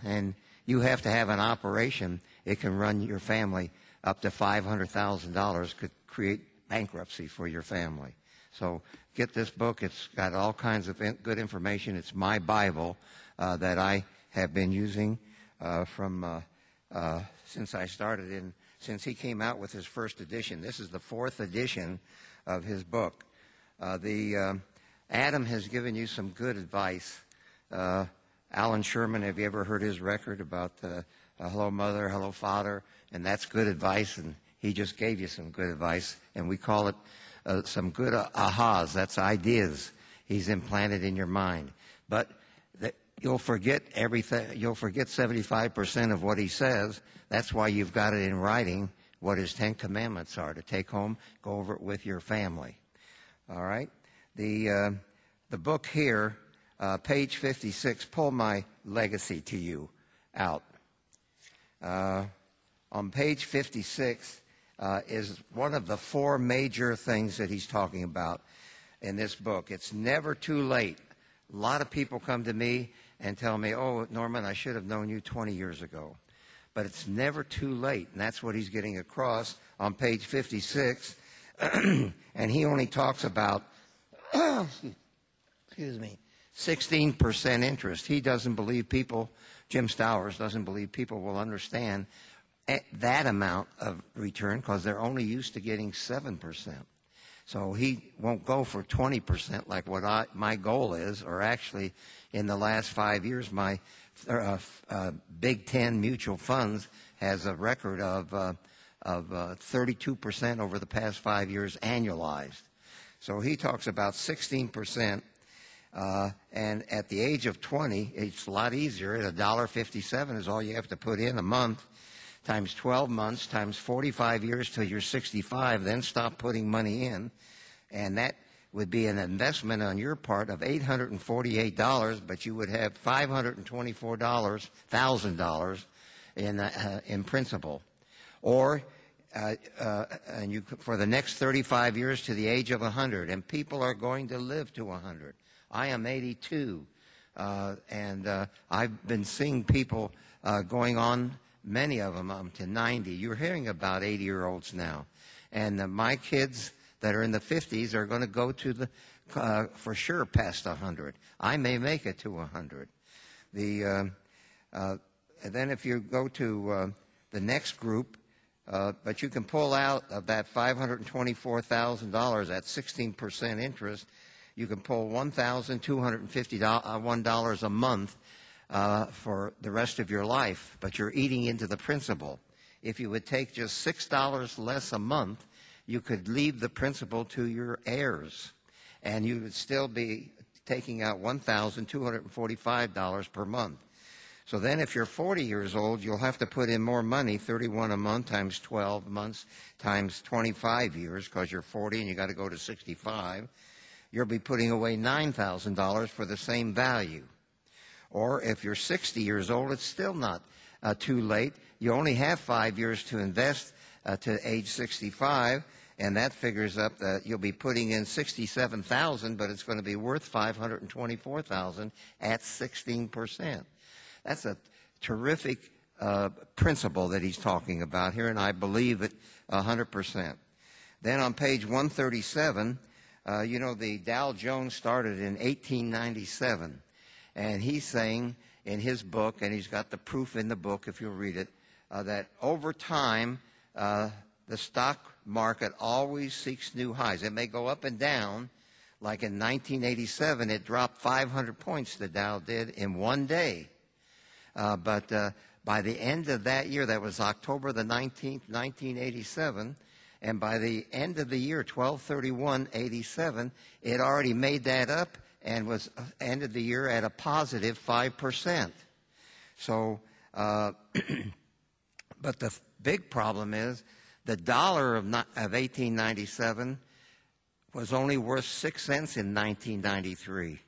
and you have to have an operation, it can run your family up to $500,000, could create bankruptcy for your family. So get this book. It's got all kinds of good information. It's my Bible that I have been using since I started since he came out with his first edition. This is the 4th edition of his book. Adam has given you some good advice. Alan Sherman, have you ever heard his record about hello mother, hello father? And that's good advice, and he just gave you some good advice, and we call it some good ahas. That's ideas he's implanted in your mind. But you'll forget everything. You'll forget 75% of what he says. That's why you've got it in writing, what his 10 commandments are, to take home, go over it with your family. All right? The book here, page 56, pull my legacy to you out. On page 56 is one of the 4 major things that he's talking about. in this book. It's never too late. A lot of people come to me and tell me, oh, Norman, I should have known you 20 years ago. But it's never too late, and that's what he's getting across on page 56. And he only talks about, excuse me, 16% interest. He doesn't believe people, Jim Stowers doesn't believe people will understand that amount of return because they're only used to getting 7%. So he won't go for 20% like what my goal is, or actually in the last 5 years, my Big Ten mutual funds has a record of 32% over the past 5 years annualized. So he talks about 16%, and at the age of 20, it's a lot easier. At $1.57 is all you have to put in a month, times 12 months, times 45 years till you're 65, then stop putting money in. And that would be an investment on your part of $848, but you would have $524,000 in principal. Or and you for the next 35 years to the age of 100, and people are going to live to 100. I am 82, and I've been seeing people going on, many of them to 90. You're hearing about 80-year-olds now, and my kids that are in the 50s are going to go to the for sure past 100. I may make it to 100. And then if you go to the next group, but you can pull out of that $524,000 at 16% interest, you can pull $1,251 a month for the rest of your life, but you're eating into the principal. If you would take just $6 less a month, you could leave the principal to your heirs, and you would still be taking out $1,245 per month. So then if you're 40 years old, you'll have to put in more money, $31 a month times 12 months times 25 years, because you're 40 and you got to go to 65. You'll be putting away $9,000 for the same value. Or if you're 60 years old, it's still not too late. You only have 5 years to invest to age 65, and that figures up that you'll be putting in $67,000, but it's going to be worth $524,000 at 16%. That's a terrific principle that he's talking about here, and I believe it 100%. Then on page 137, you know, the Dow Jones started in 1897, and he's saying in his book, and he's got the proof in the book if you'll read it, that over time the stock market always seeks new highs. It may go up and down. Like in 1987, it dropped 500 points, the Dow did, in one day. But by the end of that year, that was October the 19th, 1987, and by the end of the year, 12/31/87, it already made that up and was ended the year at a positive 5%. So, but the big problem is the dollar of 1897 was only worth 6 cents in 1993.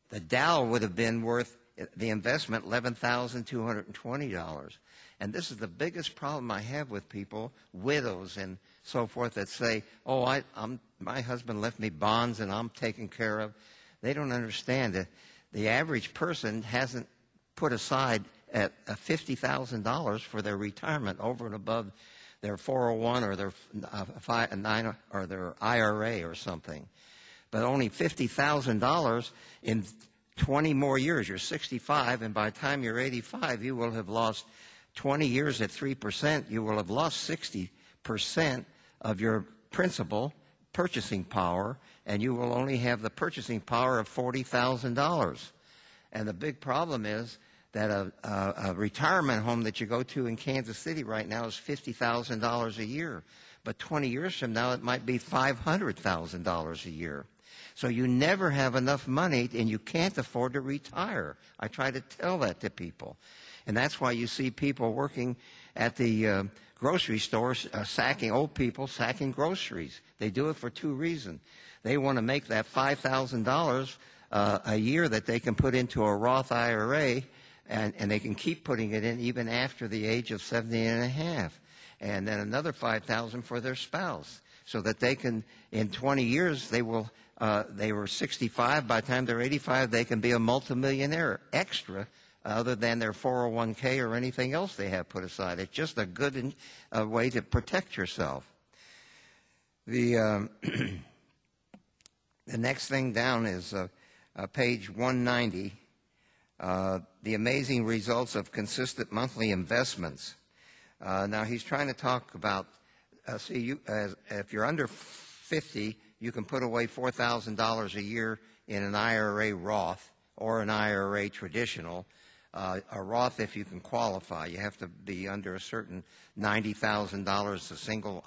The Dow would have been worth, the investment, $11,220. And this is the biggest problem I have with people, widows and so forth, that say, oh, my husband left me bonds and I'm taken care of. They don't understand that the average person hasn't put aside at $50,000 for their retirement over and above their 401 or their or their IRA or something. But only $50,000 in 20 more years. You're 65, and by the time you're 85, you will have lost 20 years at 3%. You will have lost 60% of your principal purchasing power, and you will only have the purchasing power of $40,000. And the big problem is that a retirement home that you go to in Kansas City right now is $50,000 a year. But 20 years from now, it might be $500,000 a year. So you never have enough money, and you can't afford to retire. I try to tell that to people. And that's why you see people working at the grocery stores, old people sacking groceries. They do it for two reasons. They want to make that $5,000 a year that they can put into a Roth IRA, and they can keep putting it in even after the age of 70 and a half. And then another $5,000 for their spouse, so that they can, in 20 years, they will they were 65. By the time they're 85, they can be a multimillionaire extra, other than their 401k or anything else they have put aside. It's just a good way to protect yourself. The the next thing down is page 190. The amazing results of consistent monthly investments. Now he's trying to talk about, if you're under 50, you can put away $4,000 a year in an IRA Roth or an IRA traditional. A Roth, if you can qualify, you have to be under a certain $90,000, a single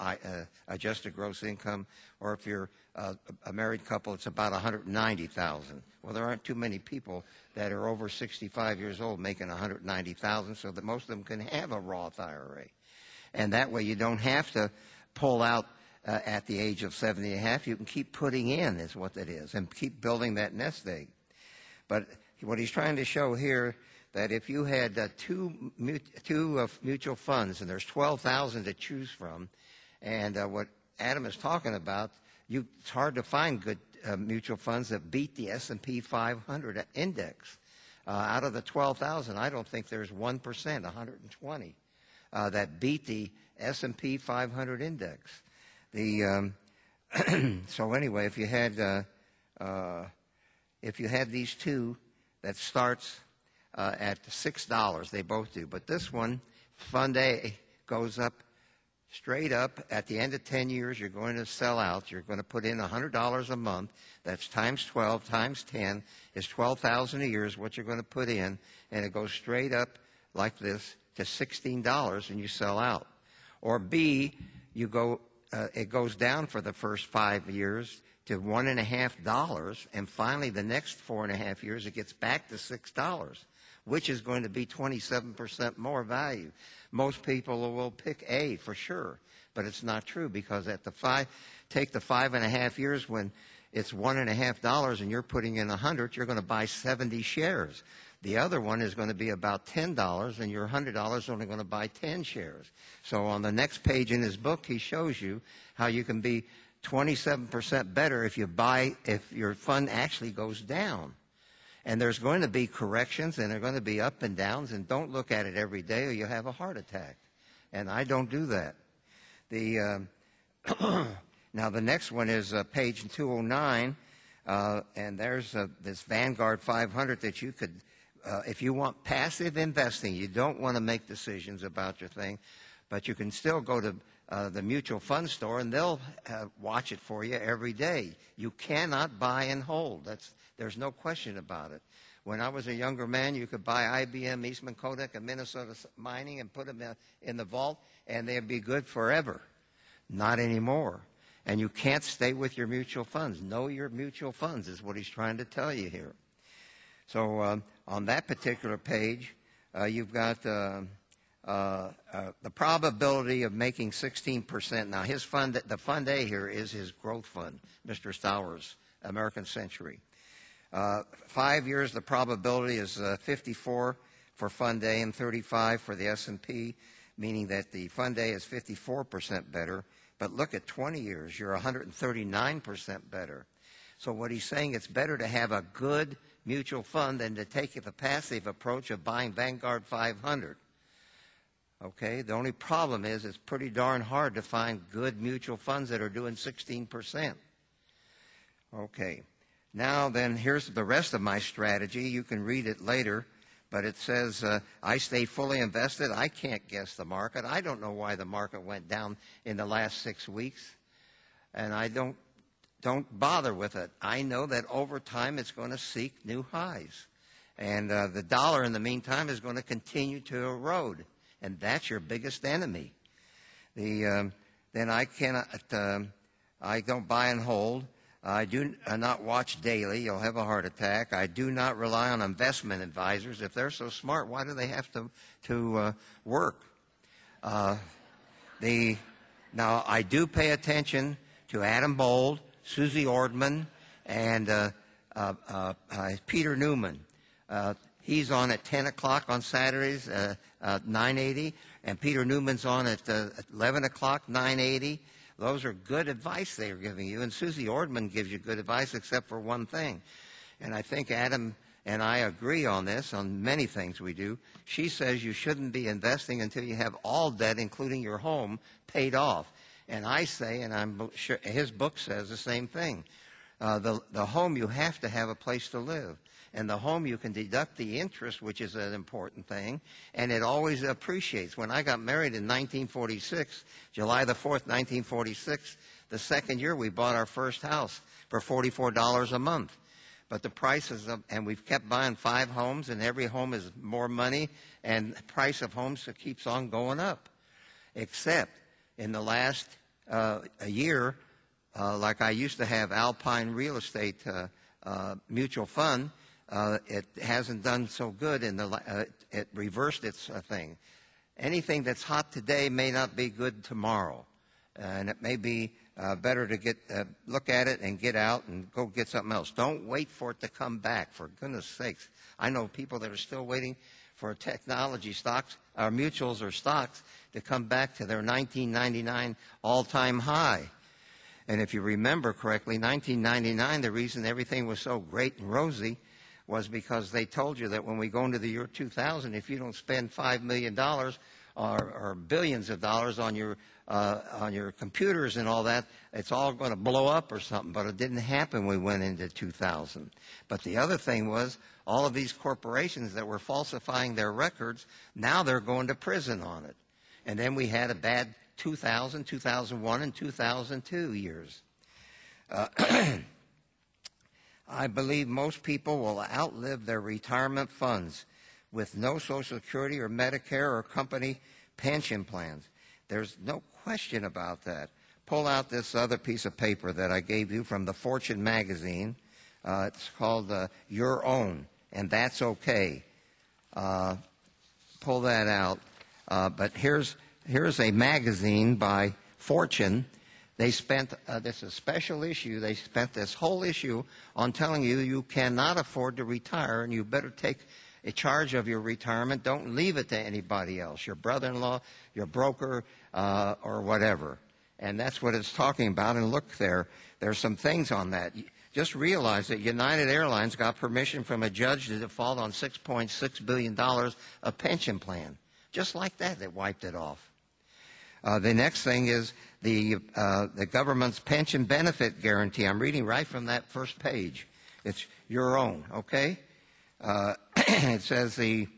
adjusted gross income, or if you're a married couple, it's about $190,000. Well, there aren't too many people that are over 65 years old making $190,000, so that most of them can have a Roth IRA. And that way you don't have to pull out at the age of 70 and a half. You can keep putting in, is what that is, and keep building that nest egg. But what he's trying to show here, that if you had two mutual funds, and there's 12,000 to choose from, and what Adam is talking about, it's hard to find good mutual funds that beat the S&P 500 index. Out of the 12,000, I don't think there's 1%, 120, that beat the S&P 500 index. So anyway, if you had these two, that starts at $6, they both do. But this one, Fund A, goes up straight up. At the end of 10 years, you're going to sell out. You're going to put in $100 a month. That's times 12 times 10 is $12,000 a year is what you're going to put in, and it goes straight up like this to $16, and you sell out. Or B, it goes down for the first 5 years to $1.50, and finally the next 4.5 years it gets back to $6, which is going to be 27% more value. Most people will pick A for sure, but it's not true, because at take the 5.5 years when it's $1.50 and you're putting in 100, you're going to buy 70 shares. The other one is going to be about $10, and your $100 is only going to buy 10 shares. So on the next page in his book, he shows you how you can be 27% better if your fund actually goes down. And there's going to be corrections, and there are going to be up and downs, and don't look at it every day or you'll have a heart attack. And I don't do that. Now the next one is page 209, and there's this Vanguard 500 that you could, if you want passive investing, you don't want to make decisions about your thing, but you can still go to the mutual fund store, and they'll watch it for you every day. You cannot buy and hold. There's no question about it. When I was a younger man, you could buy IBM, Eastman Kodak, and Minnesota Mining and put them in the vault, and they'd be good forever. Not anymore. And you can't stay with your mutual funds. Know your mutual funds is what he's trying to tell you here. So on that particular page, you've got the probability of making 16%. Now, the Fund A here is his growth fund, Mr. Stowers, American Century. 5 years, the probability is 54 for Fund A and 35 for the S&P, meaning that the Fund A is 54% better. But look at 20 years, you're 139% better. So what he's saying, it's better to have a good mutual fund than to take the passive approach of buying Vanguard 500. Okay, the only problem is it's pretty darn hard to find good mutual funds that are doing 16%. Okay, now then here's the rest of my strategy. You can read it later, but it says, I stay fully invested. I can't guess the market. I don't know why the market went down in the last 6 weeks, and I don't bother with it. I know that over time it's going to seek new highs, and the dollar in the meantime is going to continue to erode. And that's your biggest enemy. Then I don't buy and hold. I do not watch daily. You'll have a heart attack. I do not rely on investment advisors. If they're so smart, why do they have to work? Now, I do pay attention to Adam Bold, Susie Ordman, and Peter Newman. He's on at 10 o'clock on Saturdays, 980, and Peter Newman's on at 11 o'clock, 980. Those are good advice they are giving you. And Susie Ordman gives you good advice except for one thing. And I think Adam and I agree on this, on many things we do. She says you shouldn't be investing until you have all debt, including your home, paid off. And I say, and I'm sure his book says the same thing. The home, you have to have a place to live. And the home, you can deduct the interest, which is an important thing, and it always appreciates. When I got married in 1946, July the 4th, 1946, the second year we bought our first house for $44 a month. But the prices of, and we've kept buying 5 homes, and every home is more money, and the price of homes keeps on going up. Except in the last year, like I used to have Alpine Real Estate Mutual Fund, it hasn't done so good. It reversed its thing. Anything that's hot today may not be good tomorrow, and it may be better to look at it and get out and go get something else. Don't wait for it to come back, for goodness sakes. I know people that are still waiting for technology stocks, or mutuals or stocks, to come back to their 1999 all-time high. And if you remember correctly, 1999, the reason everything was so great and rosy was because they told you that when we go into the year 2000, if you don't spend $5 million or billions of dollars on your computers and all that, it's all going to blow up or something. But it didn't happen when we went into 2000. But the other thing was all of these corporations that were falsifying their records, now they're going to prison on it. And then we had a bad 2000, 2001, and 2002 years. I believe most people will outlive their retirement funds with no Social Security or Medicare or company pension plans. There's no question about that. Pull out this other piece of paper that I gave you from the Fortune magazine. It's called Your Own, and that's okay. Pull that out. But here's a magazine by Fortune. They spent, this is a special issue, they spent this whole issue on telling you you cannot afford to retire and you better take a charge of your retirement. Don't leave it to anybody else, your brother-in-law, your broker, or whatever. And that's what it's talking about. And look there's some things on that. Just realize that United Airlines got permission from a judge to default on $6.6 billion of pension plan. Just like that, they wiped it off. The next thing is the government's pension benefit guarantee. I'm reading right from that first page. It's Your Own, okay? It says the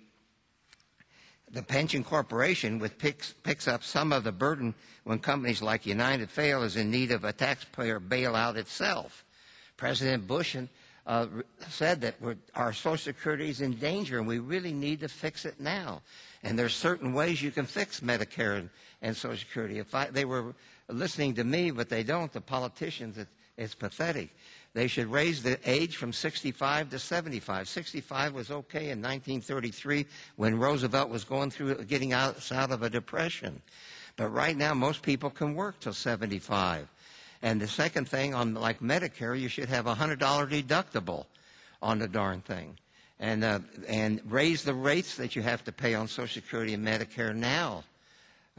pension corporation, which picks up some of the burden when companies like United fail, is in need of a taxpayer bailout itself. President Bush said that our Social Security is in danger and we really need to fix it now. And there's certain ways you can fix Medicare and Social Security. If they were listening to me, but they don't, the politicians, it's pathetic. They should raise the age from 65 to 75. 65 was okay in 1933 when Roosevelt was going through getting us out of a depression. But right now, most people can work till 75. And the second thing, on like Medicare, you should have a $100 deductible on the darn thing. And raise the rates that you have to pay on Social Security and Medicare now,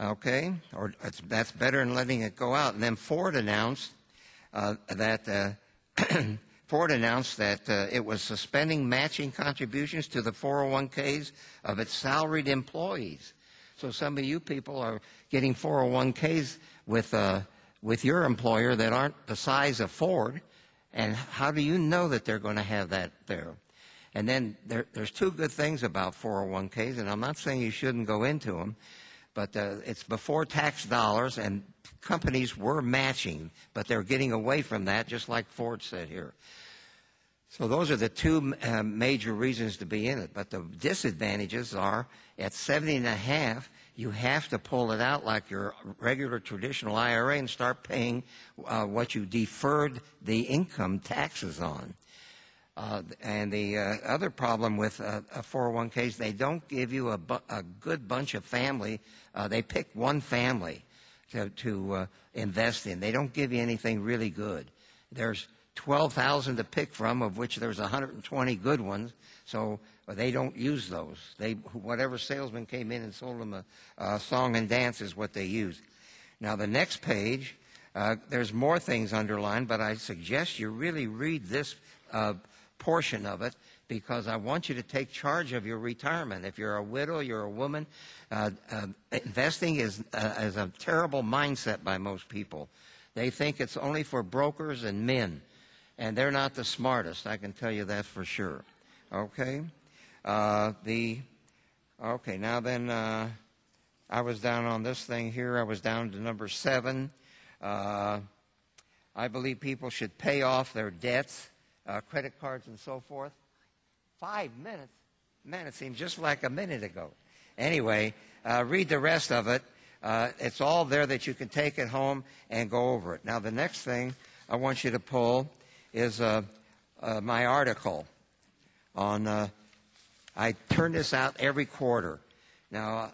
okay? Or that's better than letting it go out. And then Ford announced that it was suspending matching contributions to the 401ks of its salaried employees. So some of you people are getting 401ks with your employer that aren't the size of Ford, and how do you know that they're going to have that there? And then there's two good things about 401ks, and I'm not saying you shouldn't go into them, but it's before tax dollars, and companies were matching, but they're getting away from that, just like Ford said here. So those are the two major reasons to be in it. But the disadvantages are at 70.5, you have to pull it out like your regular traditional IRA and start paying what you deferred the income taxes on. And the other problem with 401ks, they don't give you a good bunch of family. They pick one family to invest in. They don't give you anything really good. There's 12,000 to pick from, of which there's 120 good ones. So they don't use those. Whatever salesman came in and sold them a song and dance is what they use. Now the next page There's more things underlined, but I suggest you really read this portion of it, because I want you to take charge of your retirement. If you're a widow, you're a woman, investing is a terrible mindset by most people. They think it's only for brokers and men, and they're not the smartest. I can tell you that for sure. Okay? Okay, now then, I was down on this thing here. I was down to number 7. I believe people should pay off their debts, credit cards and so forth. 5 minutes? Man, it seems just like a minute ago. Anyway, read the rest of it. It's all there that you can take it home and go over it. Now, the next thing I want you to pull is my article on, I turn this out every quarter. Now,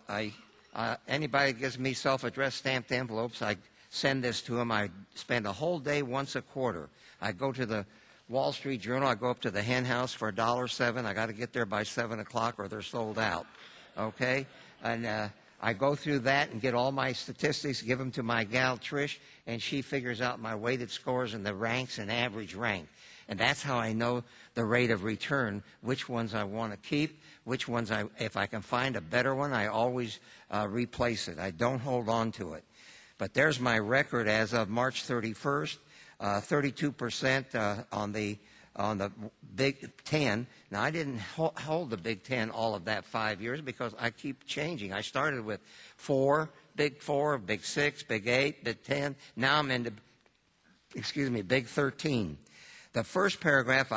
anybody gives me self-addressed stamped envelopes, I send this to them. I spend a whole day once a quarter. I go to the Wall Street Journal. I go up to the hen house for $1.07. I got to get there by 7 o'clock or they're sold out. Okay? And I go through that and get all my statistics, give them to my gal Trish, and she figures out my weighted scores and the ranks and average rank. And that's how I know the rate of return, which ones I want to keep, which ones if I can find a better one, I always replace it. I don't hold on to it. But there's my record as of March 31st, 32% on the Big Ten. Now, I didn't hold the Big Ten all of that 5 years because I keep changing. I started with Big 4, Big 6, Big 8, Big 10. Now I'm into, Big 13. The first paragraph,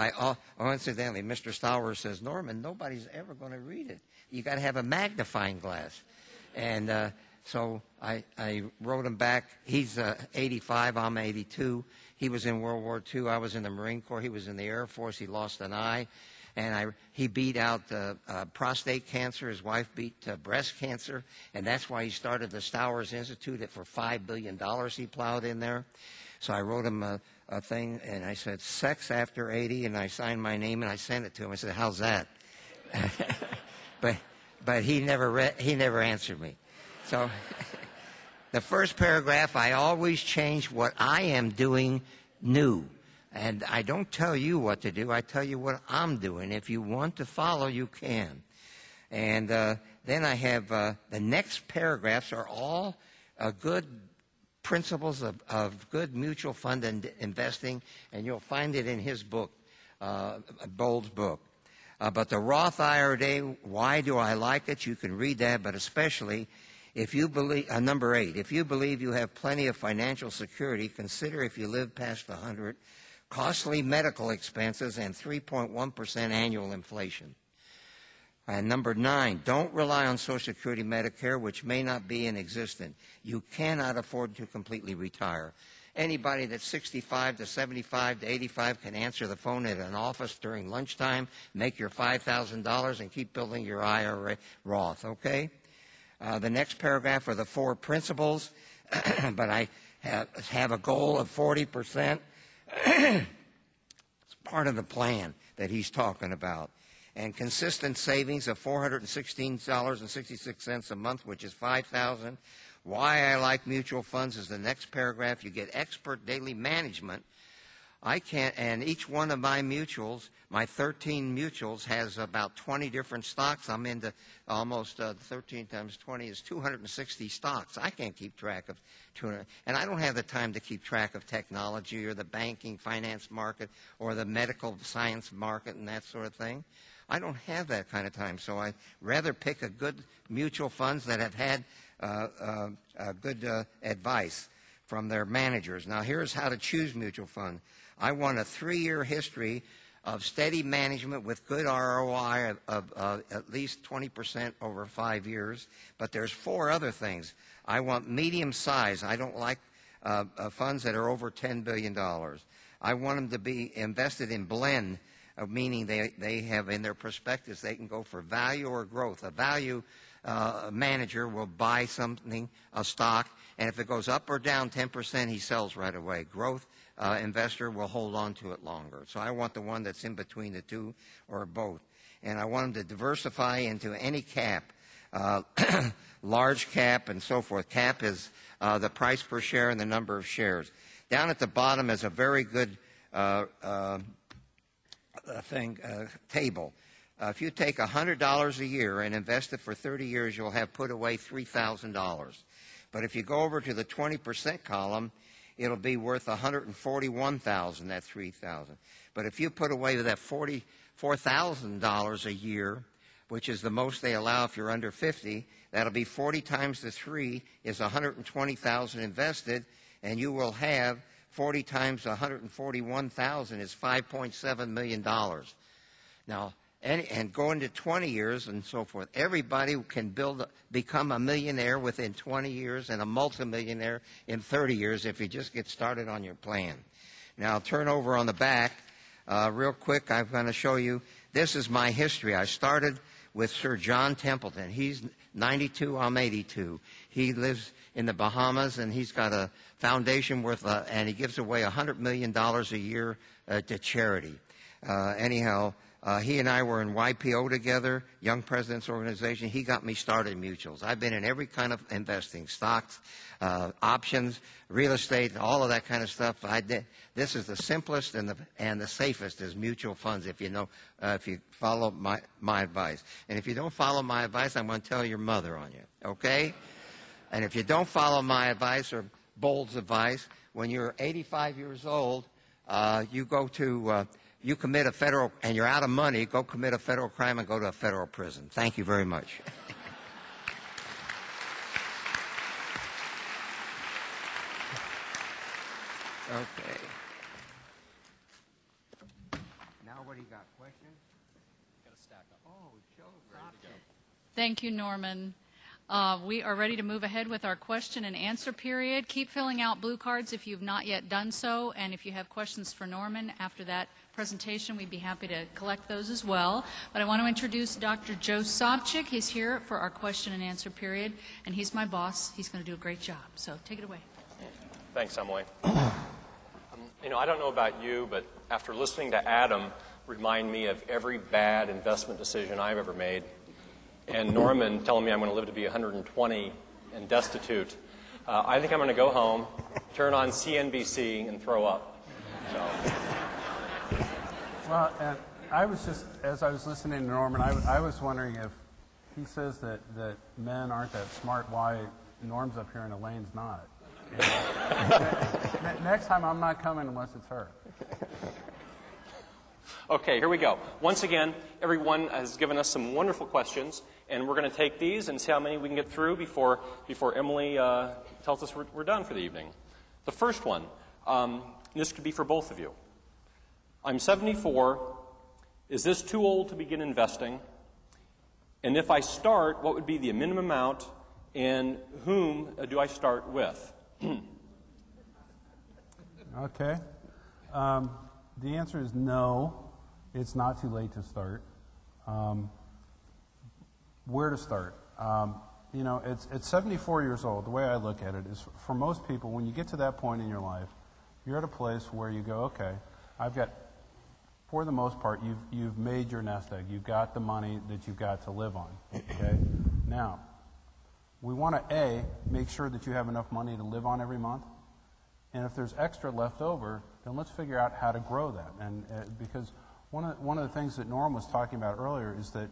incidentally, Mr. Stowers says, Norman, nobody's ever going to read it. You got to have a magnifying glass. And so I wrote him back. He's 85, I'm 82. He was in World War II. I was in the Marine Corps. He was in the Air Force. He lost an eye. And he beat out prostate cancer. His wife beat breast cancer. And that's why he started the Stowers Institute for $5 billion he plowed in there. So I wrote him a thing, and I said, sex after 80, and I signed my name, and I sent it to him. I said, how's that? But he never answered me. So the first paragraph, I always change what I am doing new. And I don't tell you what to do. I tell you what I'm doing. If you want to follow, you can. And then I have the next paragraphs are all good principles of good mutual fund investing, and you'll find it in his book, Bold's book. But the Roth IRA, why do I like it? You can read that, but especially if you believe, number 8, if you believe you have plenty of financial security, consider if you live past 100, costly medical expenses and 3.1% annual inflation. And number 9, don't rely on Social Security, Medicare, which may not be in existence. You cannot afford to completely retire. Anybody that's 65 to 75 to 85 can answer the phone at an office during lunchtime, make your $5,000, and keep building your IRA Roth, okay? The next paragraph are the 4 principles, but I have a goal of 40%. It's part of the plan that he's talking about. And consistent savings of $416.66 a month, which is $5,000. Why I like mutual funds is the next paragraph. You get expert daily management. And each one of my mutuals, my 13 mutuals, has about 20 different stocks. I'm into almost 13 times 20 is 260 stocks. I can't keep track of 200. And I don't have the time to keep track of technology or the banking finance market or the medical science market and that sort of thing. I don't have that kind of time, so I'd rather pick a good mutual funds that have had good advice from their managers. Now, here's how to choose mutual fund. I want a 3-year history of steady management with good ROI of at least 20% over 5 years. But there's 4 other things. I want medium size. I don't like funds that are over $10 billion. I want them to be invested in blend, meaning they have in their prospectus they can go for value or growth. A value manager will buy something, a stock, and if it goes up or down 10%, he sells right away. Growth investor will hold on to it longer. So I want the one that's in between the two or both. And I want them to diversify into any cap. large cap, and so forth. Cap is the price per share and the number of shares. Down at the bottom is a very good table. If you take $100 a year and invest it for 30 years, you'll have put away $3,000. But if you go over to the 20% column, it'll be worth $141,000, that $3,000. But if you put away that $44,000 a year, which is the most they allow if you're under 50, that'll be 40 times the 3 is $120,000 invested, and you will have 40 times $141,000 is $5.7 million. Now, and go into 20 years and so forth. Everybody can become a millionaire within 20 years and a multimillionaire in 30 years if you just get started on your plan. Now, turn over on the back. Real quick, I'm going to show you. This is my history. I started with Sir John Templeton. He's 92, I'm 82. He lives in the Bahamas, and he's got a foundation and he gives away $100 million a year to charity. He and I were in YPO together, Young Presidents Organization. He got me started in mutuals. I've been in every kind of investing, stocks, options, real estate, all of that kind of stuff. This is the simplest and the safest is mutual funds if you follow my advice. And if you don't follow my advice, I'm going to tell your mother on you, okay? And if you don't follow my advice or Bold's advice, when you're 85 years old, you commit a federal, and you're out of money, go commit a federal crime and go to a federal prison. Thank you very much. Okay. Now what do you got, questions? Got a stack up. Oh, show Thank you, Norman. We are ready to move ahead with our question and answer period. Keep filling out blue cards if you've not yet done so, and if you have questions for Norman after that presentation, we'd be happy to collect those as well. But I want to introduce Dr. Joe Sobchik. He's here for our question and answer period, and he's my boss. He's going to do a great job. So take it away. Thanks, Emily. I don't know about you, but after listening to Adam remind me of every bad investment decision I've ever made, and Norman telling me I'm going to live to be 120 and destitute, I think I'm going to go home, turn on CNBC, and throw up. So. Well, and I was just, as I was listening to Norman, I was wondering if he says that men aren't that smart, why Norm's up here and Elaine's not. Next time I'm not coming unless it's her. Okay, here we go. Once again, everyone has given us some wonderful questions, and we're going to take these and see how many we can get through before Emily tells us we're done for the evening. The first one, this could be for both of you. I'm 74. Is this too old to begin investing? And if I start, what would be the minimum amount, and whom do I start with? Okay. The answer is no. It's not too late to start. Where to start? It's 74 years old. The way I look at it is, for most people, when you get to that point in your life, you're at a place where you go, okay, for the most part, you've made your nest egg. You've got the money that you've got to live on. Okay. Now, we want to make sure that you have enough money to live on every month, and if there's extra left over, then let's figure out how to grow that. And because one of the things that Norm was talking about earlier is that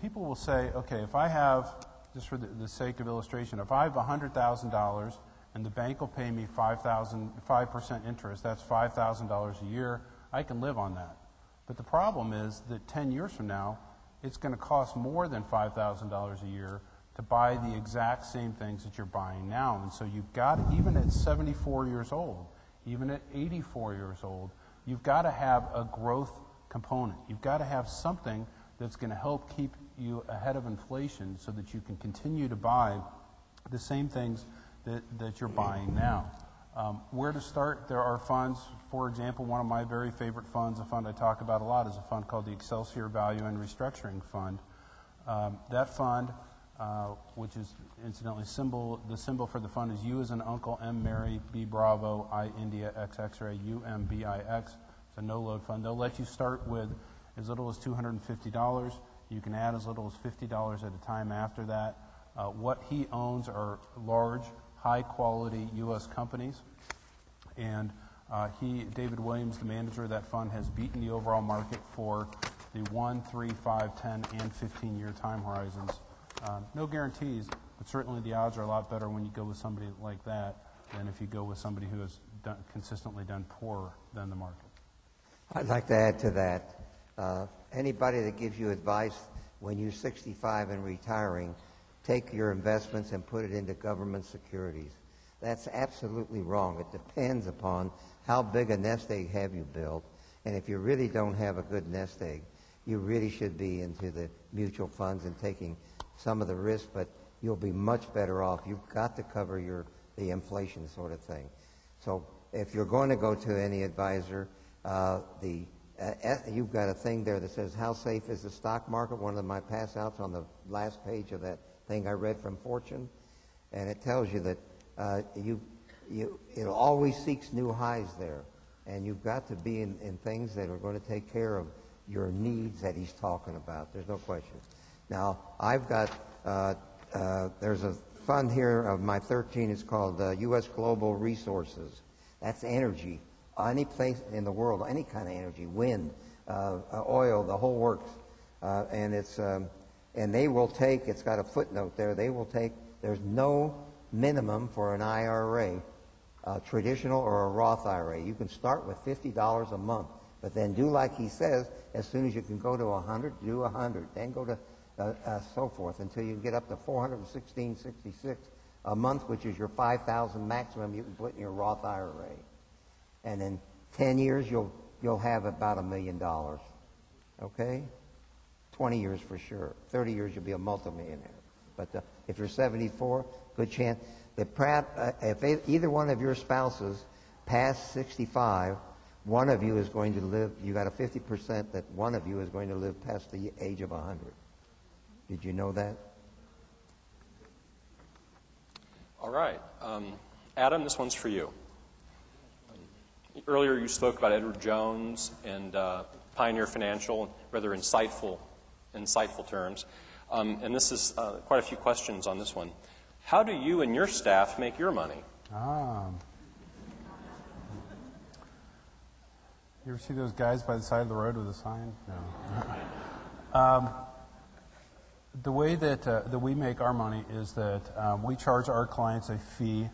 people will say, okay, if I have, just for the sake of illustration, if I have $100,000 and the bank will pay me 5% interest, that's $5,000 a year, I can live on that. But the problem is that 10 years from now, it's going to cost more than $5,000 a year to buy the exact same things that you're buying now. And so you've got, even at 74 years old, even at 84 years old, you've got to have a growth component. You've got to have something that's going to help keep you ahead of inflation so that you can continue to buy the same things that you're buying now. Where to start? There are funds. For example, one of my very favorite funds, a fund I talk about a lot, is a fund called the Excelsior Value and Restructuring Fund. That fund, which is incidentally the symbol for the fund is U as in Uncle, M Mary, B Bravo, I India, X X-ray, UMBIX. It's a no-load fund. They'll let you start with as little as $250. You can add as little as $50 at a time after that. What he owns are large, high-quality U.S. companies, and David Williams, the manager of that fund, has beaten the overall market for the 1, 3, 5, 10, and 15-year time horizons. No guarantees, but certainly the odds are a lot better when you go with somebody like that than if you go with somebody who has consistently done poorer than the market. I'd like to add to that. Anybody that gives you advice when you're 65 and retiring, take your investments and put it into government securities. That's absolutely wrong. It depends upon how big a nest egg have you built. And if you really don't have a good nest egg, you really should be into the mutual funds and taking some of the risk, but you'll be much better off. You've got to cover the inflation sort of thing. So if you're going to go to any advisor, you've got a thing there that says, how safe is the stock market? One of my pass outs on the last page of that thing I read from Fortune. And it tells you that it always seeks new highs there. And you've got to be in things that are going to take care of your needs that he's talking about. There's no question. Now, I've got, there's a fund here of my 13. It's called U.S. Global Resources. That's energy. Any place in the world, any kind of energy, wind, oil, the whole works. And they will take, it's got a footnote there, they will take, there's no minimum for an IRA, traditional or a Roth IRA. You can start with $50 a month, but then do like he says, as soon as you can go to 100, do 100, then go to so forth until you get up to $416.66 a month, which is your $5,000 maximum you can put in your Roth IRA. And in 10 years, you'll have about $1 million. Okay? 20 years for sure. 30 years, you'll be a multimillionaire. But if you're 74, good chance. If either one of your spouses past 65, one of you is going to live, you got a 50% that one of you is going to live past the age of 100. Did you know that? All right. Adam, this one's for you. Earlier you spoke about Edward Jones and Pioneer Financial in rather insightful terms. And this is quite a few questions on this one. How do you and your staff make your money? You ever see those guys by the side of the road with a sign? No. The way that we make our money is that we charge our clients a fee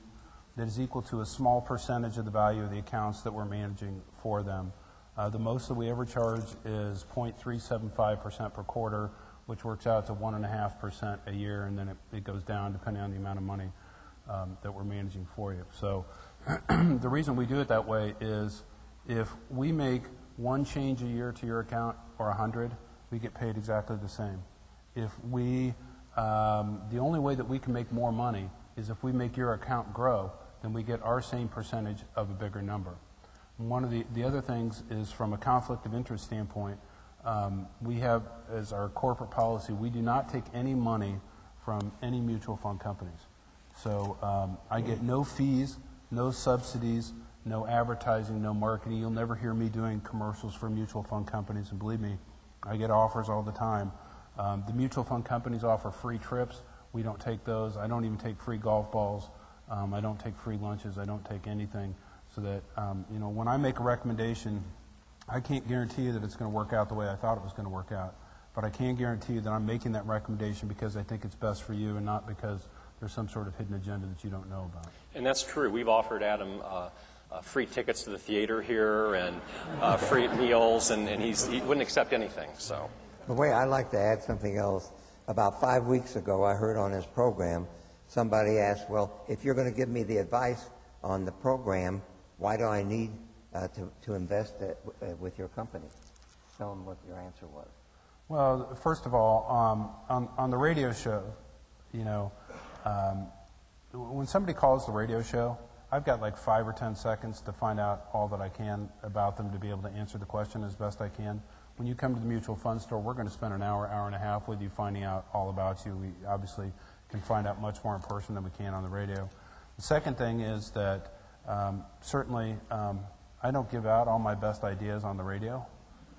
that is equal to a small percentage of the value of the accounts that we're managing for them. The most that we ever charge is 0.375% per quarter, which works out to 1.5% a year, and then it goes down depending on the amount of money that we're managing for you. So the reason we do it that way is if we make one change a year to your account or 100, we get paid exactly the same. If we, the only way that we can make more money is if we make your account grow, then we get our same percentage of a bigger number. And one of the other things is from a conflict of interest standpoint, we have as our corporate policy, we do not take any money from any mutual fund companies. So I get no fees, no subsidies, no advertising, no marketing. You'll never hear me doing commercials for mutual fund companies, and believe me, I get offers all the time. The mutual fund companies offer free trips. We don't take those. I don't even take free golf balls. I don't take free lunches. I don't take anything. So that, when I make a recommendation, I can't guarantee you that it's going to work out the way I thought it was going to work out. But I can guarantee you that I'm making that recommendation because I think it's best for you and not because there's some sort of hidden agenda that you don't know about. And that's true. We've offered Adam free tickets to the theater here and free meals, and he wouldn't accept anything. So. The way I'd like to add something else, about 5 weeks ago I heard on his program, somebody asked, well, if you're going to give me the advice on the program, why do I need to invest with your company? Tell them what your answer was. Well, first of all, on the radio show, when somebody calls the radio show, I've got like 5 or 10 seconds to find out all that I can about them to be able to answer the question as best I can. When you come to the mutual fund store, we're going to spend an hour, hour and a half with you finding out all about you. We obviously can find out much more in person than we can on the radio. The second thing is that certainly I don't give out all my best ideas on the radio.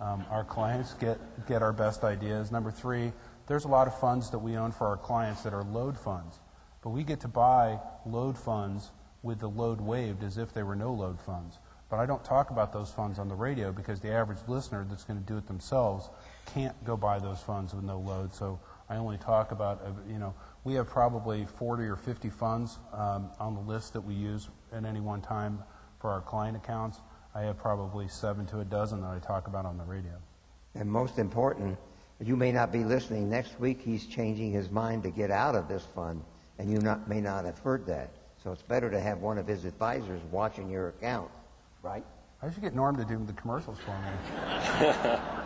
Our clients get our best ideas. Number three, there's a lot of funds that we own for our clients that are load funds. But we get to buy load funds with the load waived as if they were no load funds. But I don't talk about those funds on the radio because the average listener that's going to do it themselves can't go buy those funds with no load. So I only talk about, we have probably 40 or 50 funds on the list that we use at any one time for our client accounts. I have probably 7 to a dozen that I talk about on the radio. And most important, you may not be listening. Next week he's changing his mind to get out of this fund, and you may not have heard that. So it's better to have one of his advisors watching your account, right? I should get Norm to do the commercials for me.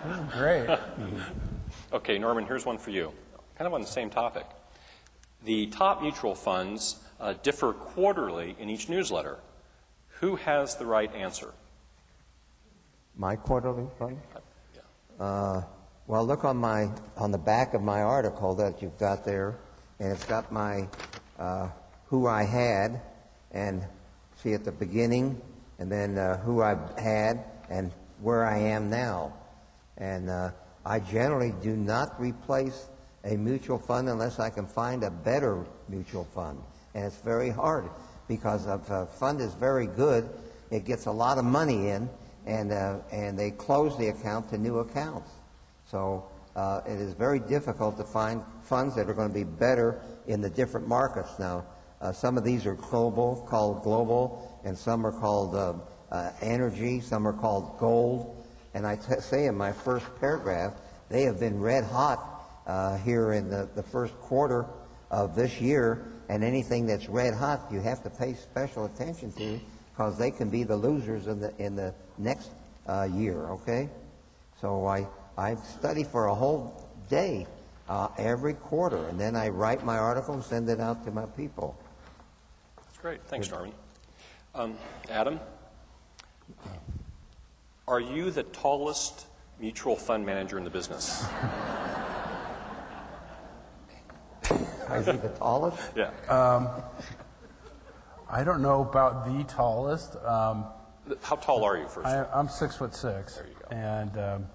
This is great. Okay, Norman, here's one for you. Kind of on the same topic. The top mutual funds differ quarterly in each newsletter. Who has the right answer? My quarterly fund? Yeah. Well, look on the back of my article that you've got there, and it's got my who I had, and see at the beginning, and then who I had, and where I am now. And I generally do not replace a mutual fund unless I can find a better mutual fund. And it's very hard because if a fund is very good, it gets a lot of money in, and they close the account to new accounts. So it is very difficult to find funds that are going to be better in the different markets. Now, some of these are called global, and some are called energy, some are called gold. And I say in my first paragraph, they have been red hot here in the first quarter of this year, and anything that's red hot you have to pay special attention to because they can be the losers in the next year, okay? So I study for a whole day every quarter, and then I write my article and send it out to my people. That's great. Thanks, Norman. Adam, are you the tallest mutual fund manager in the business? Is he the tallest? Yeah. I don't know about the tallest. How tall are you, first? I'm 6'6". There you go. And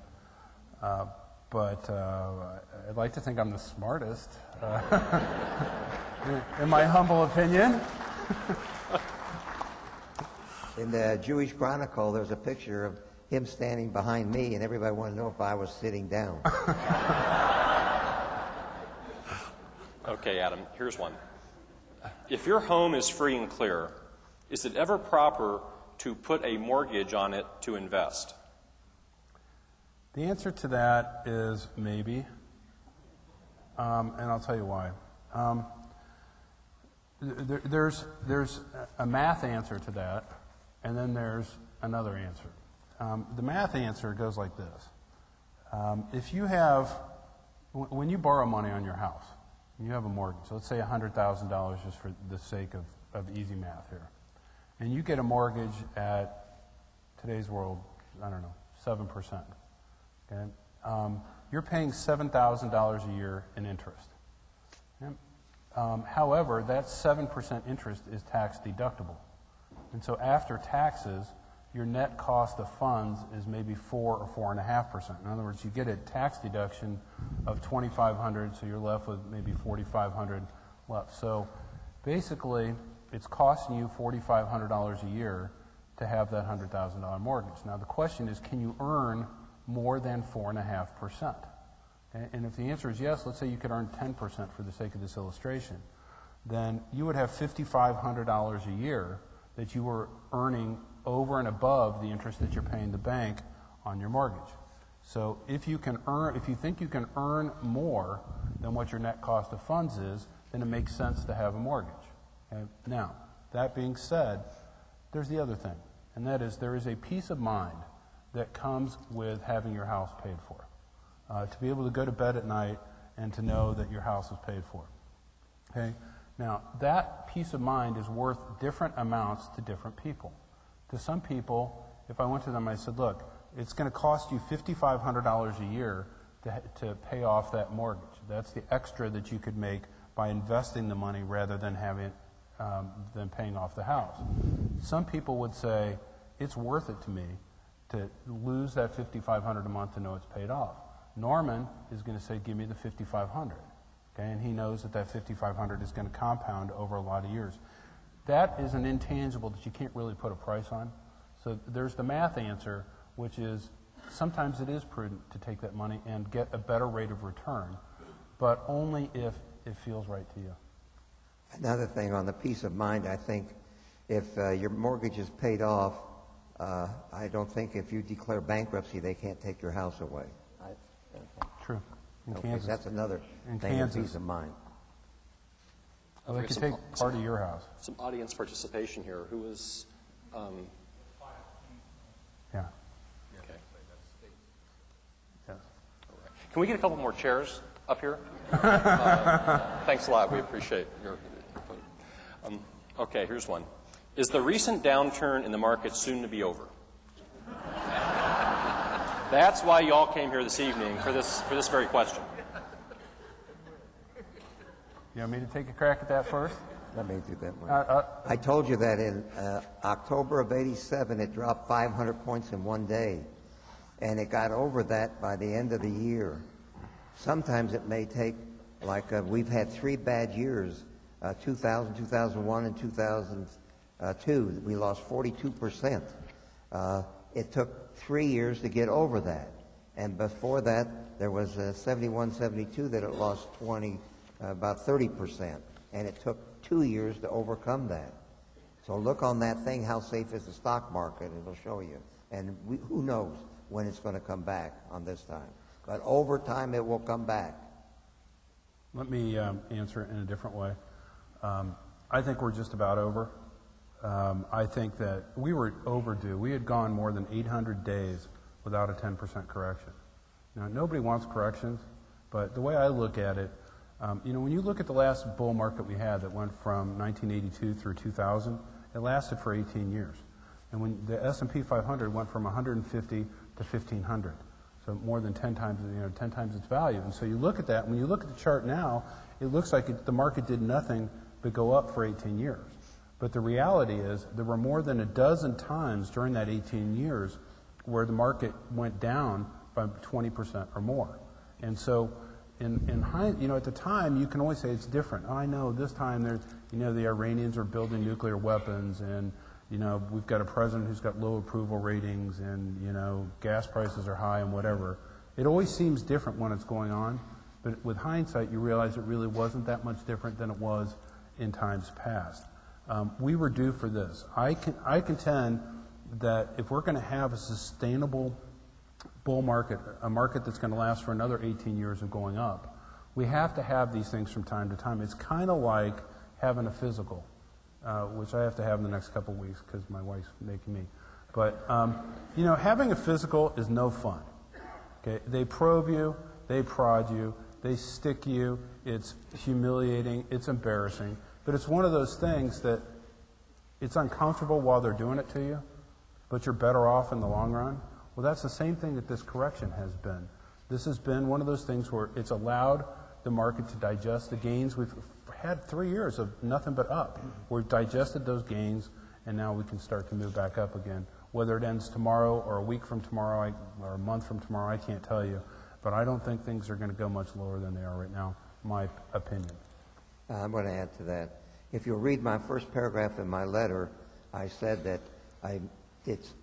but I'd like to think I'm the smartest, in my humble opinion. In the Jewish Chronicle, there's a picture of him standing behind me, and everybody wanted to know if I was sitting down. Okay, Adam, here's one. If your home is free and clear, is it ever proper to put a mortgage on it to invest? The answer to that is maybe, and I'll tell you why. There's a math answer to that, and then there's another answer. The math answer goes like this. If you have, when you borrow money on your house, you have a mortgage, so let's say $100,000 just for the sake of easy math here, and you get a mortgage at today's world, I don't know, 7%. Okay? You're paying $7,000 a year in interest. Okay? However, that 7% interest is tax deductible. And so after taxes, your net cost of funds is maybe 4 or 4.5%. In other words, you get a tax deduction of $2,500, so you're left with maybe $4,500 left. So basically, it's costing you $4,500 a year to have that $100,000 mortgage. Now the question is, can you earn more than 4.5%? Okay? And if the answer is yes, let's say you could earn 10% for the sake of this illustration, then you would have $5,500 a year that you were earning over and above the interest that you're paying the bank on your mortgage. So if you think you can earn more than what your net cost of funds is, then it makes sense to have a mortgage. Okay? Now, that being said, there's the other thing, and that is there is a peace of mind that comes with having your house paid for. To be able to go to bed at night and to know that your house is paid for. Okay? Now, that peace of mind is worth different amounts to different people. To some people, if I went to them and I said, look, it's going to cost you $5,500 a year to pay off that mortgage. That's the extra that you could make by investing the money rather than than paying off the house. Some people would say, it's worth it to me to lose that $5,500 a month to know it's paid off. Norman is going to say, give me the $5,500. Okay, and he knows that that $5,500 is going to compound over a lot of years. That is an intangible that you can't really put a price on. So there's the math answer, which is sometimes it is prudent to take that money and get a better rate of return, but only if it feels right to you. Another thing on the peace of mind, I think if your mortgage is paid off, I don't think if you declare bankruptcy, they can't take your house away. True. In Okay, Kansas. that's another In thing of Kansas. peace of mind. Well, they could take part of your house. Some audience participation here. Who is... Yeah. Okay. Yes. Can we get a couple more chairs up here? Thanks a lot. We appreciate your input. Okay, here's one. Is the recent downturn in the market soon to be over? That's why you all came here this evening, for this very question. You want me to take a crack at that first? Let me do that one. I told you that in October of '87, it dropped 500 points in one day, and it got over that by the end of the year. Sometimes it may take, like we've had 3 bad years, 2000, 2001, and 2002. We lost 42%. It took 3 years to get over that. And before that, there was 71, 72 that it lost about 30%. And it took 2 years to overcome that. So look on that thing, how safe is the stock market, it'll show you. And who knows when it's going to come back on this time. But over time, it will come back. Let me answer it in a different way. I think we're just about over. I think that we were overdue. We had gone more than 800 days without a 10% correction. Now, nobody wants corrections, but the way I look at it, when you look at the last bull market we had that went from 1982 through 2000, it lasted for 18 years. And when the S&P 500 went from 150 to 1,500, so more than 10 times its value. And so you look at that, and when you look at the chart now, it looks like the market did nothing but go up for 18 years. But the reality is there were more than a dozen times during that 18 years where the market went down by 20% or more. And so at the time, you can always say it's different. I know this time the Iranians are building nuclear weapons, and we've got a president who's got low approval ratings, and gas prices are high and whatever. It always seems different when it's going on, but with hindsight, you realize it really wasn't that much different than it was in times past. We were due for this. I contend that if we're going to have a sustainable bull market, a market that's going to last for another 18 years of going up, we have to have these things from time to time. It's kind of like having a physical, which I have to have in the next couple of weeks because my wife's making me. But, having a physical is no fun. Okay? They probe you, they prod you, they stick you, it's humiliating, it's embarrassing. But it's one of those things that it's uncomfortable while they're doing it to you, but you're better off in the long run. Well, that's the same thing that this correction has been. This has been one of those things where it's allowed the market to digest the gains. We've had 3 years of nothing but up. We've digested those gains, and now we can start to move back up again. Whether it ends tomorrow or a week from tomorrow or a month from tomorrow, I can't tell you. But I don't think things are going to go much lower than they are right now, my opinion. I'm going to add to that. If you'll read my first paragraph in my letter, I said that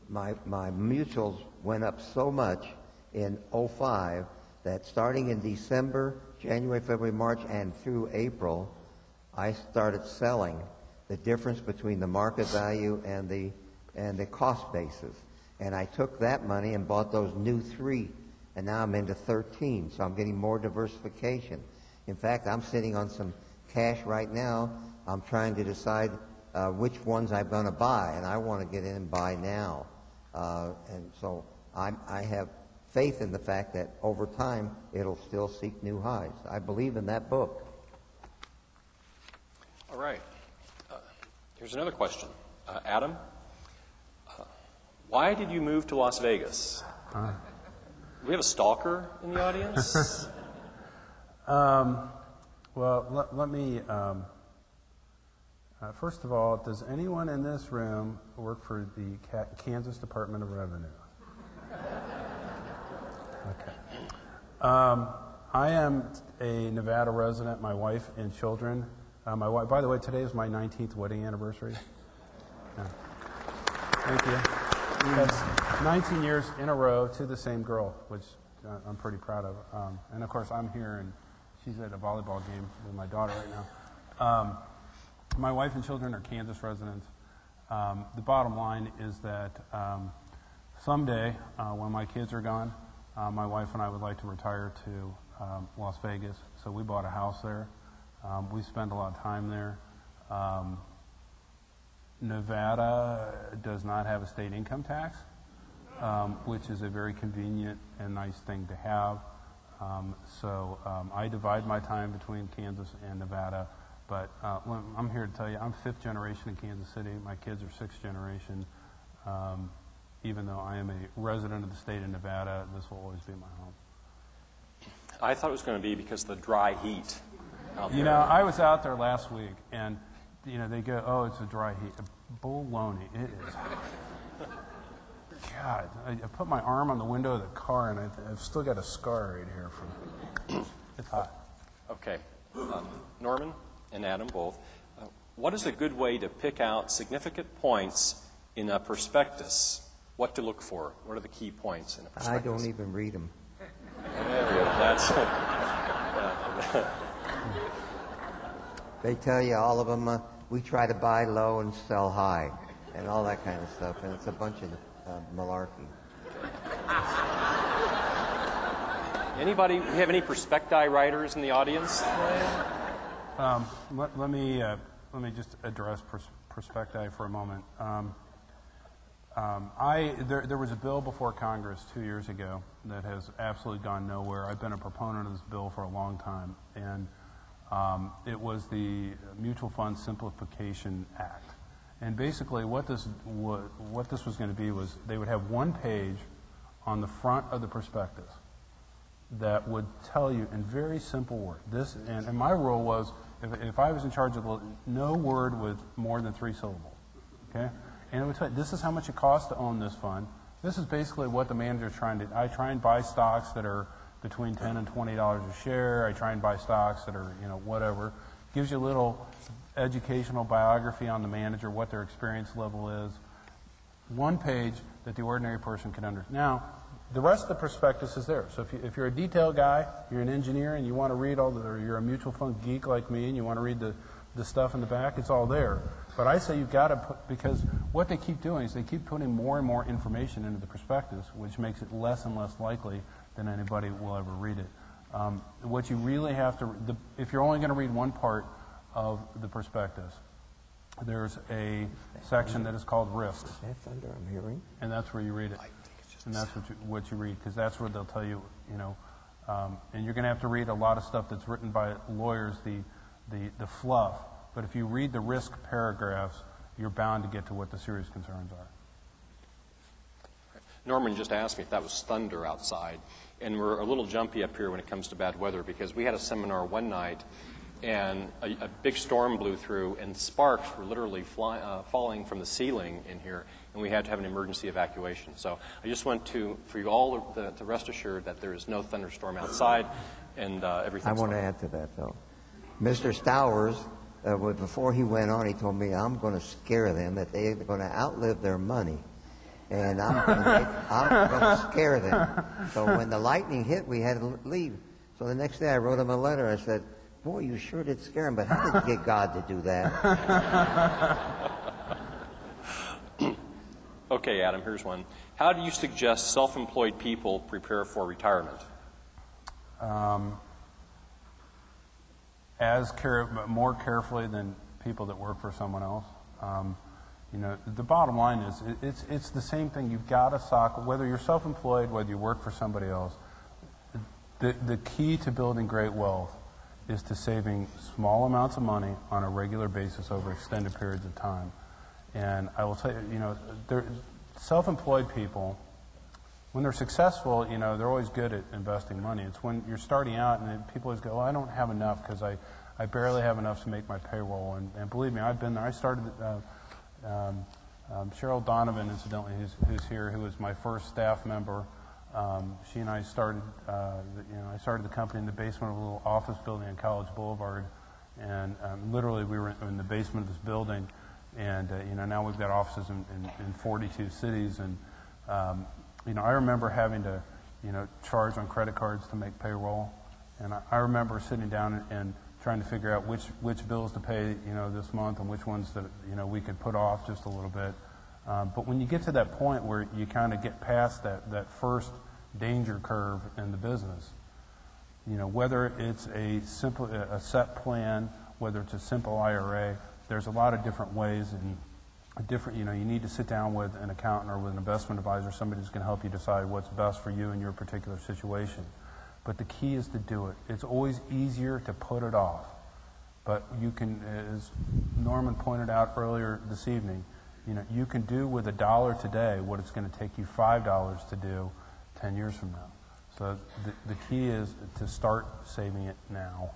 my mutuals went up so much in '05 that starting in December, January, February, March, and through April, I started selling the difference between the market value and the cost basis. And I took that money and bought those new 3, and now I'm into 13, so I'm getting more diversification. In fact, I'm sitting on some cash right now. I'm trying to decide which ones I'm going to buy, and I want to get in and buy now. And so I have faith in the fact that over time it'll still seek new highs. I believe in that book. All right. Here's another question. Adam, why did you move to Las Vegas? Do we have a stalker in the audience? Well, let me... first of all, does anyone in this room work for the Kansas Department of Revenue? Okay. I am a Nevada resident, my wife and children. My wife, by the way, today is my 19th wedding anniversary. Yeah. Thank you. That's 19 years in a row to the same girl, which I'm pretty proud of. And of course, I'm here, and she's at a volleyball game with my daughter right now. My wife and children are Kansas residents. The bottom line is that someday, when my kids are gone, my wife and I would like to retire to Las Vegas. So we bought a house there. We spend a lot of time there. Nevada does not have a state income tax, which is a very convenient and nice thing to have. So I divide my time between Kansas and Nevada. But I'm here to tell you, I'm 5th generation in Kansas City. My kids are 6th generation. Even though I am a resident of the state of Nevada, this will always be my home. I thought it was going to be because of the dry heat out there. You know, I was out there last week, and, you know, they go, oh, it's a dry heat. Baloney. It is. God, I put my arm on the window of the car, and I've still got a scar right here from it's hot. Okay. Norman and Adam both. What is a good way to pick out significant points in a prospectus? What to look for? What are the key points in a prospectus? I don't even read them. That's They tell you all of them, we try to buy low and sell high, and all that kind of stuff, and it's a bunch of malarkey. Anybody, we have any prospecti writers in the audience? Let me just address prospecti for a moment. There was a bill before Congress 2 years ago that has absolutely gone nowhere. I've been a proponent of this bill for a long time, and it was the Mutual Fund Simplification Act. And basically what this was going to be was they would have one page on the front of the prospectus that would tell you in very simple words. This, and my rule was if I was in charge of no word with more than 3 syllables, okay? And it would tell you, this is how much it costs to own this fund. This is basically what the manager's trying to do. I try and buy stocks that are between $10 and $20 a share. I try and buy stocks that are, you know, whatever. Gives you a little educational biography on the manager, what their experience level is. One page that the ordinary person can understand. Now, the rest of the prospectus is there. So if you're a detail guy, you're an engineer, and you want to read or you're a mutual fund geek like me, and you want to read the stuff in the back, it's all there. But I say you've got to put, because what they keep doing is they keep putting more and more information into the prospectus, which makes it less and less likely that anybody will ever read it. What you really have to, if you're only going to read one part of the prospectus, there's a section that is called risks. That's under I'm hearing. And that's where you read it. And that's what you read, because that's where they'll tell you, you know, and you're going to have to read a lot of stuff that's written by lawyers, the fluff. But if you read the risk paragraphs, you're bound to get to what the serious concerns are. Norman just asked me if that was thunder outside. And we're a little jumpy up here when it comes to bad weather because we had a seminar one night and a big storm blew through and sparks were literally falling from the ceiling in here, and we had to have an emergency evacuation. So I just want for you all to rest assured that there is no thunderstorm outside and everything's I want to add to that, though. Mr. Stowers, before he went on, he told me, I'm going to scare them, that they're going to outlive their money. And I'm going to scare them. So when the lightning hit, we had to leave. So the next day I wrote him a letter. I said, boy, you sure did scare him, but how did you get God to do that? Okay, Adam, here's one. How do you suggest self-employed people prepare for retirement? More carefully than people that work for someone else. You know, the bottom line is it's the same thing. You've got to sock, whether you're self-employed, whether you work for somebody else. The key to building great wealth is to saving small amounts of money on a regular basis over extended periods of time. And I will tell you, you know, self-employed people, when they're successful, you know, they're always good at investing money. It's when you're starting out and people always go, well, I don't have enough because I barely have enough to make my payroll. And believe me, I've been there. I Cheryl Donovan, incidentally, who's here, who was my first staff member. She and I started, I started the company in the basement of a little office building on College Boulevard, and literally we were in the basement of this building, and now we've got offices in 42 cities, and I remember having to, charge on credit cards to make payroll, and I remember sitting down and trying to figure out which bills to pay, this month, and which ones that, we could put off just a little bit. But when you get to that point where you kind of get past that first danger curve in the business, whether it's a set plan, whether it's a simple IRA, there's a lot of different ways, and you need to sit down with an accountant or with an investment advisor, somebody who's going to help you decide what's best for you in your particular situation. But the key is to do it. It's always easier to put it off. But you can, as Norman pointed out earlier this evening, you can do with $1 today what it's going to take you $5 to do 10 years from now. So the key is to start saving it now.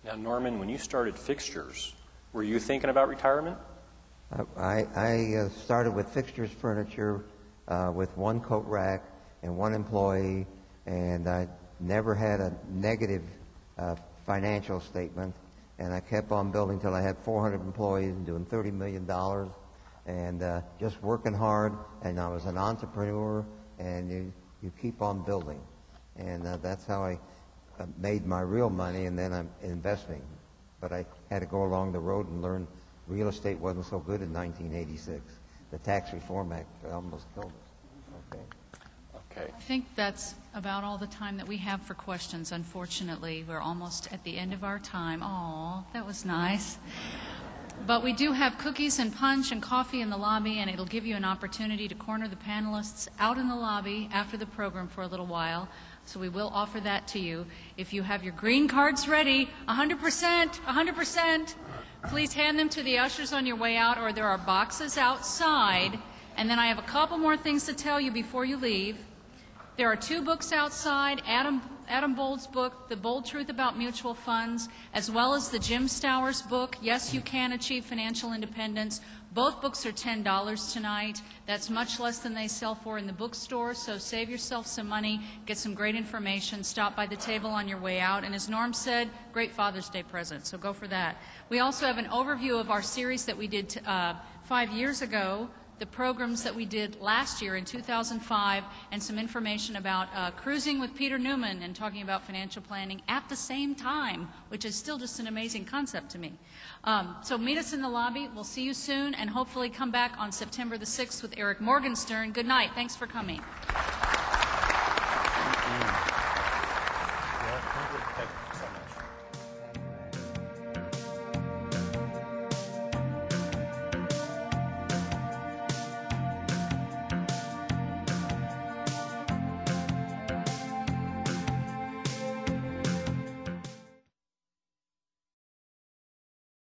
Now, Norman, when you started Fixtures, were you thinking about retirement? I started with Fixtures Furniture with one coat rack and one employee, and I never had a negative financial statement, and I kept on building till I had 400 employees and doing $30 million, and just working hard, and I was an entrepreneur, and you keep on building. And that's how I made my real money, and then I'm investing. But I had to go along the road and learn real estate wasn't so good in 1986. The Tax Reform Act almost killed us. Okay. I think that's about all the time that we have for questions. Unfortunately, we're almost at the end of our time. Aw, that was nice. But we do have cookies and punch and coffee in the lobby, and it'll give you an opportunity to corner the panelists out in the lobby after the program for a little while. So we will offer that to you. If you have your green cards ready, 100%, please hand them to the ushers on your way out, or there are boxes outside. And then I have a couple more things to tell you before you leave. There are 2 books outside, Adam Bold's book, The Bold Truth About Mutual Funds, as well as the Jim Stowers book, Yes, You Can Achieve Financial Independence. Both books are $10 tonight. That's much less than they sell for in the bookstore, so save yourself some money, get some great information, stop by the table on your way out, and as Norm said, great Father's Day present, so go for that. We also have an overview of our series that we did 5 years ago, the programs that we did last year in 2005, and some information about cruising with Peter Newman and talking about financial planning at the same time, which is still just an amazing concept to me. So meet us in the lobby. We'll see you soon, and hopefully come back on September the 6th with Eric Morgenstern. Good night. Thanks for coming.